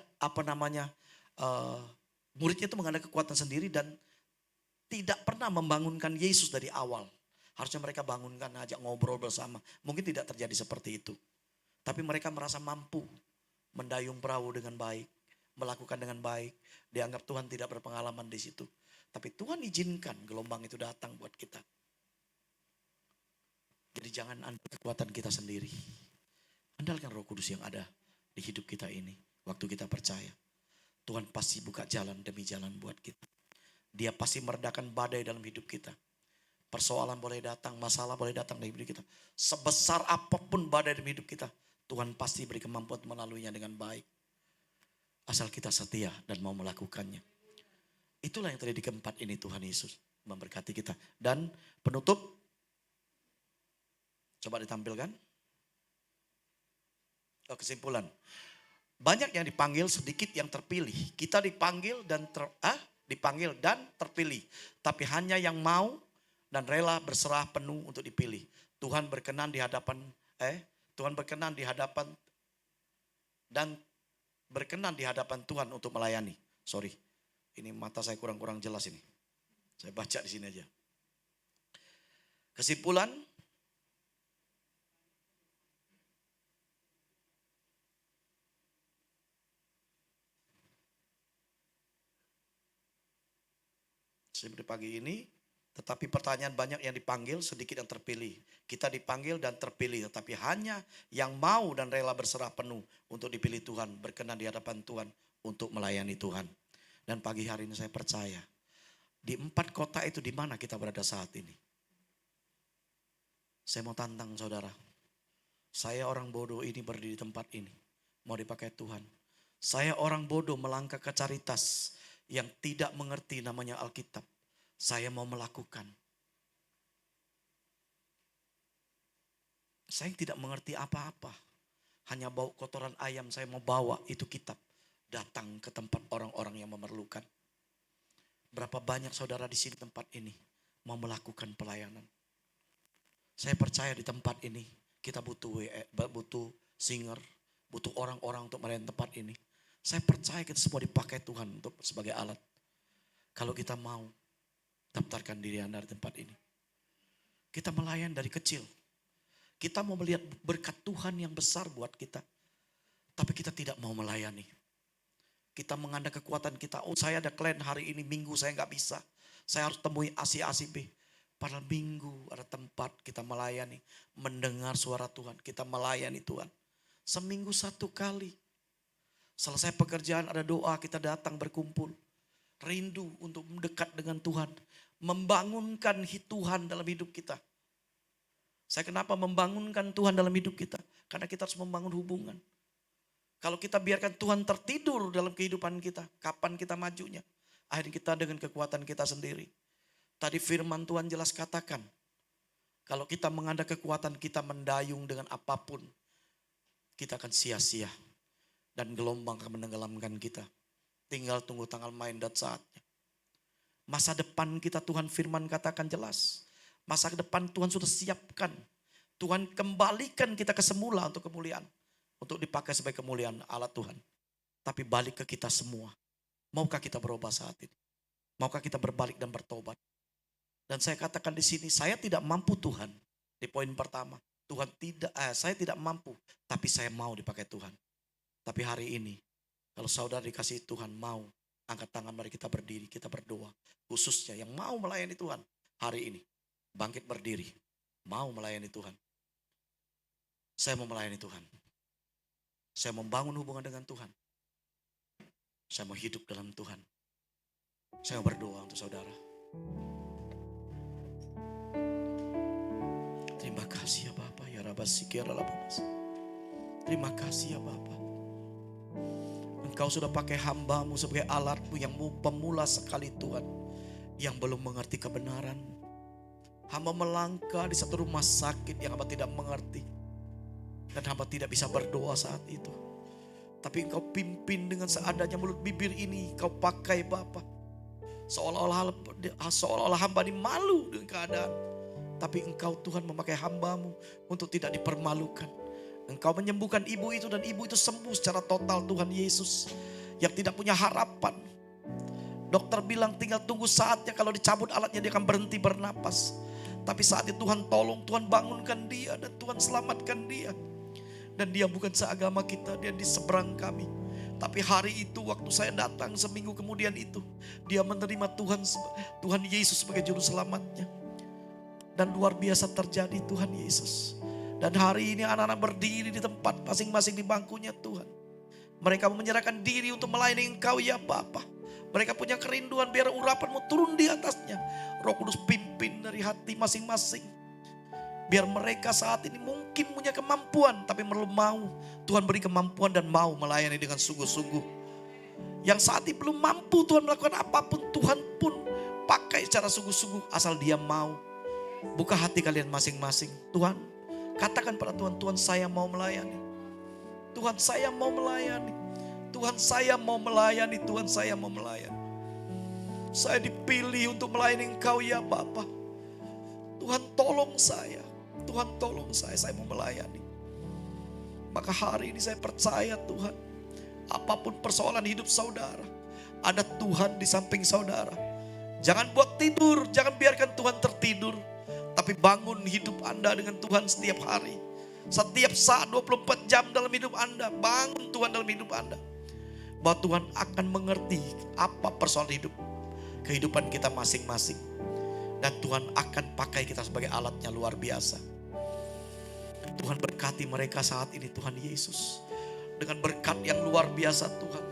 muridnya itu mengandalkan kekuatan sendiri dan tidak pernah membangunkan Yesus dari awal. Harusnya mereka bangunkan, ajak ngobrol bersama. Mungkin tidak terjadi seperti itu. Tapi mereka merasa mampu mendayung perahu dengan baik, melakukan dengan baik. Dianggap Tuhan tidak berpengalaman di situ. Tapi Tuhan izinkan gelombang itu datang buat kita. Jadi jangan andalkan kekuatan kita sendiri. Andalkan Roh Kudus yang ada di hidup kita ini. Waktu kita percaya. Tuhan pasti buka jalan demi jalan buat kita. Dia pasti meredakan badai dalam hidup kita. Persoalan boleh datang, masalah boleh datang dalam hidup kita. Sebesar apapun badai dalam hidup kita, Tuhan pasti beri kemampuan melaluinya dengan baik. Asal kita setia dan mau melakukannya. Itulah yang terjadi di keempat ini Tuhan Yesus memberkati kita. Dan penutup, coba ditampilkan. Kesimpulan. Banyak yang dipanggil, sedikit yang terpilih. Kita dipanggil dan terpilih. Tapi hanya yang mau dan rela berserah penuh untuk dipilih. Tuhan berkenan di hadapan Tuhan untuk melayani. Sorry, ini mata saya kurang jelas ini. Saya baca di sini aja. Kesimpulan, seperti pagi ini, tetapi pertanyaan banyak yang dipanggil, sedikit yang terpilih. Kita dipanggil dan terpilih, tetapi hanya yang mau dan rela berserah penuh untuk dipilih Tuhan, berkenan di hadapan Tuhan untuk melayani Tuhan. Dan pagi hari ini saya percaya, di 4 kota itu di mana kita berada saat ini. Saya mau tantang saudara, saya orang bodoh ini berdiri di tempat ini, mau dipakai Tuhan. Saya orang bodoh melangkah ke Caritas yang tidak mengerti namanya Alkitab. Saya mau melakukan. Saya tidak mengerti apa-apa. Hanya bau kotoran ayam saya mau bawa itu kitab. Datang ke tempat orang-orang yang memerlukan. Berapa banyak saudara di sini tempat ini mau melakukan pelayanan. Saya percaya di tempat ini kita butuh singer, butuh orang-orang untuk melayani tempat ini. Saya percaya kita semua dipakai Tuhan untuk sebagai alat. Kalau kita mau, daftarkan diri Anda di tempat ini. Kita melayani dari kecil. Kita mau melihat berkat Tuhan yang besar buat kita. Tapi kita tidak mau melayani. Kita mengandalkan kekuatan kita. Oh, saya ada klien hari ini, Minggu saya nggak bisa. Saya harus temui A, C, B. Pada Minggu ada tempat kita melayani. Mendengar suara Tuhan. Kita melayani Tuhan. Seminggu 1 kali. Selesai pekerjaan ada doa, kita datang berkumpul. Rindu untuk mendekat dengan Tuhan. Membangunkan Tuhan dalam hidup kita. Saya kenapa membangunkan Tuhan dalam hidup kita? Karena kita harus membangun hubungan. Kalau kita biarkan Tuhan tertidur dalam kehidupan kita, kapan kita majunya? Akhirnya kita dengan kekuatan kita sendiri. Tadi firman Tuhan jelas katakan, kalau kita mengandalkan kekuatan kita mendayung dengan apapun, kita akan sia-sia. Dan gelombang akan menenggelamkan kita. Tinggal tunggu tanggal main dan saatnya. Masa depan kita Tuhan firman katakan jelas. Masa depan Tuhan sudah siapkan. Tuhan kembalikan kita ke semula untuk kemuliaan. Untuk dipakai sebagai kemuliaan alat Tuhan. Tapi balik ke kita semua. Maukah kita berubah saat ini? Maukah kita berbalik dan bertobat? Dan saya katakan di sini, saya tidak mampu Tuhan. Di poin pertama, saya tidak mampu. Tapi saya mau dipakai Tuhan. Tapi hari ini, kalau saudara dikasih Tuhan mau, angkat tangan mari kita berdiri, kita berdoa. Khususnya yang mau melayani Tuhan hari ini. Bangkit berdiri, mau melayani Tuhan. Saya mau melayani Tuhan. Saya membangun hubungan dengan Tuhan. Saya mau hidup dalam Tuhan. Saya mau berdoa untuk saudara. Terima kasih ya Bapa, ya Rabbasikira Lababas. Terima kasih ya Bapa. Engkau sudah pakai hamba-Mu sebagai alat-Mu yang pemula sekali Tuhan. Yang belum mengerti kebenaran. Hamba melangkah di satu rumah sakit yang hamba tidak mengerti. Dan hamba tidak bisa berdoa saat itu. Tapi Engkau pimpin dengan seadanya mulut bibir ini. Kau pakai Bapa. Seolah-olah hamba ini malu dengan keadaan. Tapi Engkau Tuhan memakai hamba-Mu untuk tidak dipermalukan. Engkau menyembuhkan ibu itu dan ibu itu sembuh secara total Tuhan Yesus. Yang tidak punya harapan. Dokter bilang tinggal tunggu saatnya, kalau dicabut alatnya dia akan berhenti bernapas. Tapi saat itu Tuhan tolong, Tuhan bangunkan dia dan Tuhan selamatkan dia. Dan dia bukan seagama kita, dia di seberang kami. Tapi hari itu waktu saya datang seminggu kemudian itu, dia menerima Tuhan Yesus sebagai juru selamatnya. Dan luar biasa terjadi Tuhan Yesus. Dan hari ini anak-anak berdiri di tempat masing-masing di bangkunya Tuhan. Mereka menyerahkan diri untuk melayani Engkau ya Bapa. Mereka punya kerinduan biar urapan-Mu turun di atasnya. Roh Kudus pimpin dari hati masing-masing. Biar mereka saat ini mungkin punya kemampuan, tapi belum mau. Tuhan beri kemampuan dan mau melayani dengan sungguh-sungguh. Yang saat ini belum mampu Tuhan melakukan apapun, Tuhan pun pakai secara sungguh-sungguh asal dia mau. Buka hati kalian masing-masing. Tuhan, katakan pada Tuhan, Tuhan saya mau melayani. Tuhan saya mau melayani. Tuhan saya mau melayani, Tuhan saya mau melayani. Saya dipilih untuk melayani Engkau ya Bapa. Tuhan tolong saya. Tuhan tolong saya mau melayani. Maka hari ini saya percaya Tuhan. Apapun persoalan hidup saudara, ada Tuhan di samping saudara. Jangan buat tidur, jangan biarkan Tuhan tertidur. Tapi bangun hidup Anda dengan Tuhan setiap hari. Setiap saat 24 jam dalam hidup Anda. Bangun Tuhan dalam hidup Anda. Bahwa Tuhan akan mengerti apa persoalan hidup, kehidupan kita masing-masing. Dan Tuhan akan pakai kita sebagai alatnya luar biasa. Tuhan berkati mereka saat ini Tuhan Yesus. Dengan berkat yang luar biasa Tuhan.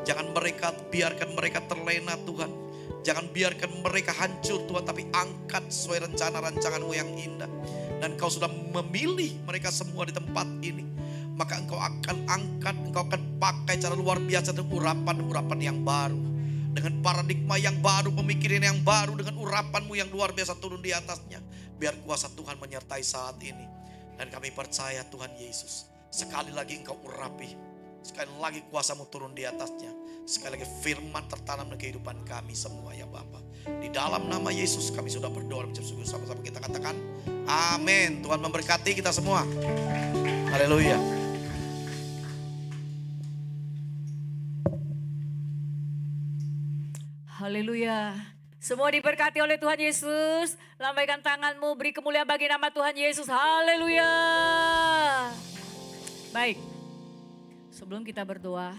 Jangan biarkan mereka terlena Tuhan. Jangan biarkan mereka hancur Tuhan. Tapi angkat sesuai rencana-rancangan-Mu yang indah. Dan Kau sudah memilih mereka semua di tempat ini. Maka Engkau akan angkat, Engkau akan pakai cara luar biasa dengan urapan-urapan yang baru. Dengan paradigma yang baru, pemikiran yang baru, dengan urapan-Mu yang luar biasa turun di atasnya. Biar kuasa Tuhan menyertai saat ini. Dan kami percaya Tuhan Yesus, sekali lagi Engkau urapi. Sekali lagi kuasa-Mu turun di atasnya. Sekali lagi firman tertanam dalam kehidupan kami semua ya Bapa. Di dalam nama Yesus kami sudah berdoa dan bersyukur, sama-sama kita katakan amin. Tuhan memberkati kita semua. Haleluya. Haleluya. Semua diberkati oleh Tuhan Yesus. Lambaikan tanganmu, beri kemuliaan bagi nama Tuhan Yesus. Haleluya. Baik, sebelum kita berdoa,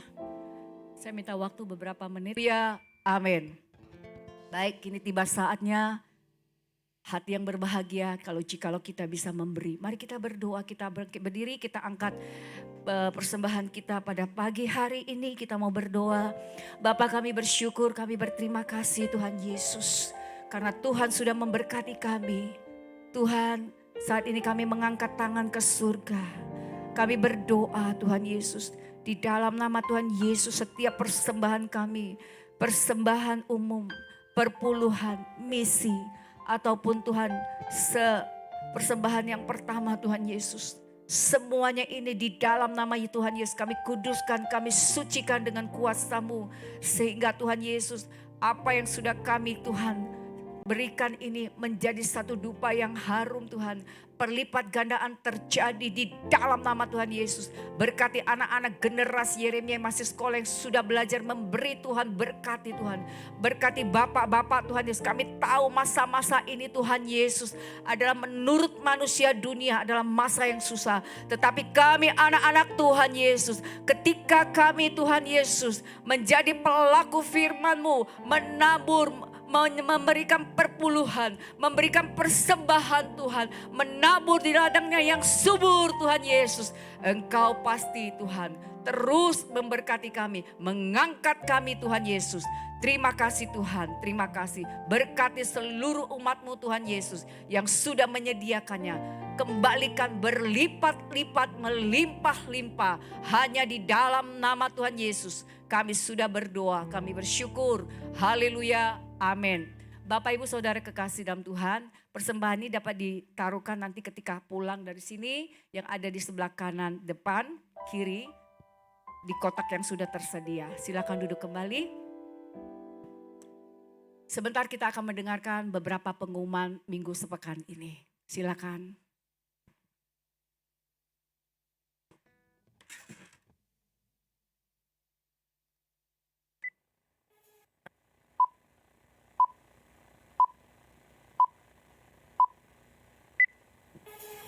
saya minta waktu beberapa menit. Ya, amin. Baik, kini tiba saatnya hati yang berbahagia jikalau kita bisa memberi. Mari kita berdoa, kita berdiri, kita angkat persembahan kita pada pagi hari ini. Kita mau berdoa. Bapa, kami bersyukur, kami berterima kasih Tuhan Yesus. Karena Tuhan sudah memberkati kami. Tuhan, saat ini kami mengangkat tangan ke surga. Kami berdoa Tuhan Yesus. Di dalam nama Tuhan Yesus, setiap persembahan kami, persembahan umum, perpuluhan, misi, ataupun Tuhan persembahan yang pertama Tuhan Yesus. Semuanya ini di dalam nama Tuhan Yesus kami kuduskan, kami sucikan dengan kuasa-Mu. Sehingga Tuhan Yesus, apa yang sudah kami Tuhan berikan ini menjadi satu dupa yang harum Tuhan. Perlipat gandaan terjadi di dalam nama Tuhan Yesus. Berkati anak-anak generasi Yeremia yang masih sekolah yang sudah belajar memberi Tuhan. Berkati Tuhan. Berkati bapak-bapak Tuhan Yesus. Kami tahu masa-masa ini Tuhan Yesus adalah menurut manusia dunia adalah masa yang susah. Tetapi kami anak-anak Tuhan Yesus. Ketika kami Tuhan Yesus menjadi pelaku firman-Mu. Menabur, memberikan perpuluhan, memberikan persembahan Tuhan, menabur di ladangnya yang subur Tuhan Yesus. Engkau pasti Tuhan terus memberkati kami, mengangkat kami Tuhan Yesus. Terima kasih Tuhan, terima kasih. Berkati seluruh umat-Mu Tuhan Yesus yang sudah menyediakannya. Kembalikan berlipat-lipat, melimpah-limpah. Hanya di dalam nama Tuhan Yesus kami sudah berdoa, kami bersyukur. Haleluya, amin. Bapak Ibu Saudara kekasih dalam Tuhan, persembahan ini dapat ditaruhkan nanti ketika pulang dari sini yang ada di sebelah kanan depan, kiri, di kotak yang sudah tersedia. Silakan duduk kembali. Sebentar kita akan mendengarkan beberapa pengumuman minggu sepekan ini. Silakan.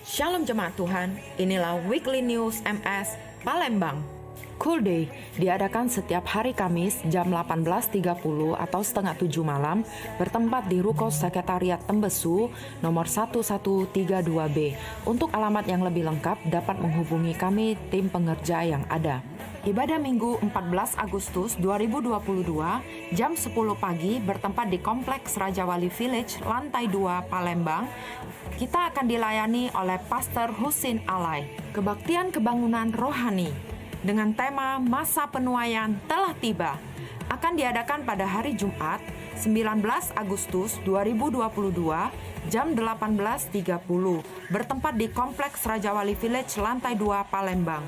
Shalom Jemaat Tuhan, inilah Weekly News MS Palembang. Cool Day diadakan setiap hari Kamis jam 18.30 atau setengah 7 malam bertempat di Ruko Sekretariat Tembesu nomor 1132B. Untuk alamat yang lebih lengkap dapat menghubungi kami tim pengerja yang ada. Ibadah Minggu 14 Agustus 2022 jam 10 pagi bertempat di Kompleks Raja Wali Village lantai 2 Palembang. Kita akan dilayani oleh Pastor Husin Alay. Kebaktian kebangunan rohani dengan tema Masa Penuaian telah tiba akan diadakan pada hari Jumat 19 Agustus 2022 jam 18.30 bertempat di Kompleks Raja Wali Village lantai 2 Palembang.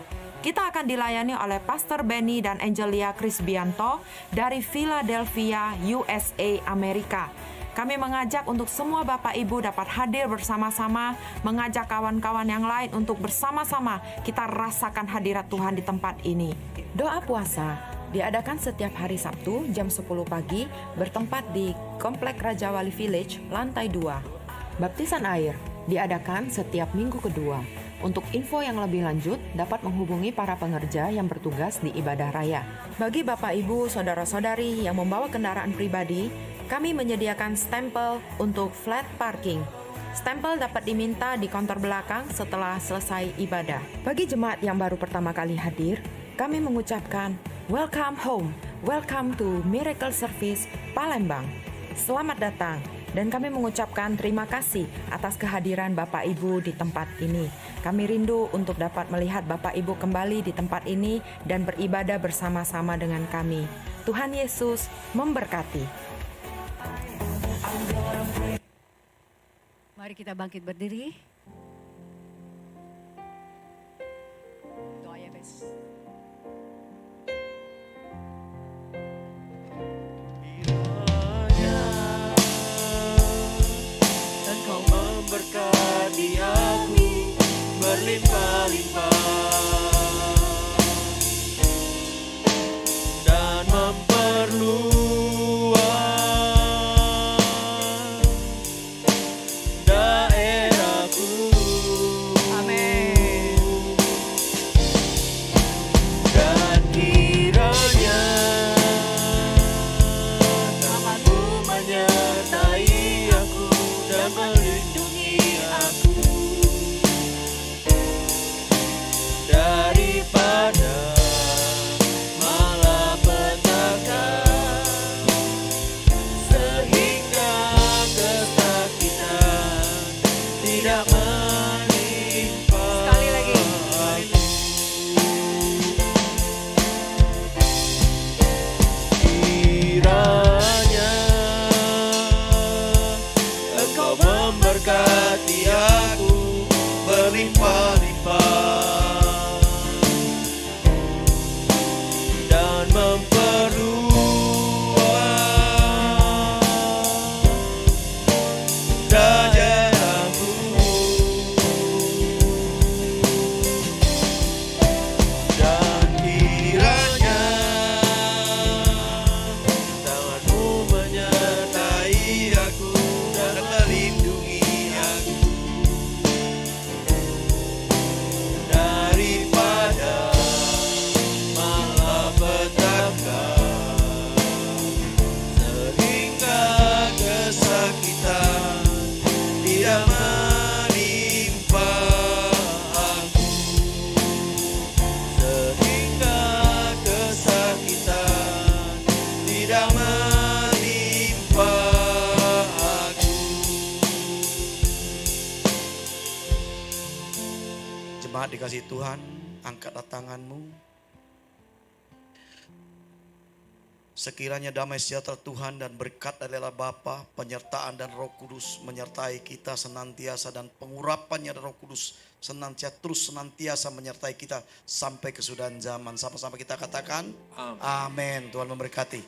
Kita akan dilayani oleh Pastor Benny dan Angelia Krisbianto dari Philadelphia, USA, Amerika. Kami mengajak untuk semua Bapak Ibu dapat hadir bersama-sama, mengajak kawan-kawan yang lain untuk bersama-sama kita rasakan hadirat Tuhan di tempat ini. Doa puasa diadakan setiap hari Sabtu jam 10 pagi bertempat di Komplek Raja Wali Village lantai 2. Baptisan air diadakan setiap minggu kedua. Untuk info yang lebih lanjut dapat menghubungi para pengerja yang bertugas di ibadah raya. Bagi Bapak Ibu, saudara-saudari yang membawa kendaraan pribadi, kami menyediakan stempel untuk flat parking. Stempel dapat diminta di konter belakang setelah selesai ibadah. Bagi jemaat yang baru pertama kali hadir, kami mengucapkan welcome home, welcome to Miracle Service Palembang. Selamat datang. Dan kami mengucapkan terima kasih atas kehadiran Bapak Ibu di tempat ini. Kami rindu untuk dapat melihat Bapak Ibu kembali di tempat ini dan beribadah bersama-sama dengan kami. Tuhan Yesus memberkati. Mari kita bangkit berdiri. Doa ya, Bes. Engkau memberkati aku berlimpah-limpah dan memperluas daerahku. Amin. Dan kiranya tanganmu menyertai aku dan melindungi aku daripada malapetaka, sehingga kesakitan tidak menimpa. Sekali lagi. Kiranya Engkau memberkati aku berlimpah-limpah dan memperluas daerahku. Dan kiranya tanganmu menyertai aku dan melindungi aku daripada malapetaka, sehingga kesakitan tidak menimpa aku, sehingga kesakitan tidak menimpa aku. Jemaat dikasih Tuhan, angkatlah tanganmu. Sekiranya damai sejahtera Tuhan dan berkat dari Allah Bapa, penyertaan dan Roh Kudus menyertai kita senantiasa, dan pengurapannya dari Roh Kudus senantiasa menyertai kita sampai kesudahan zaman. Sama-sama kita katakan amin. Tuhan memberkati.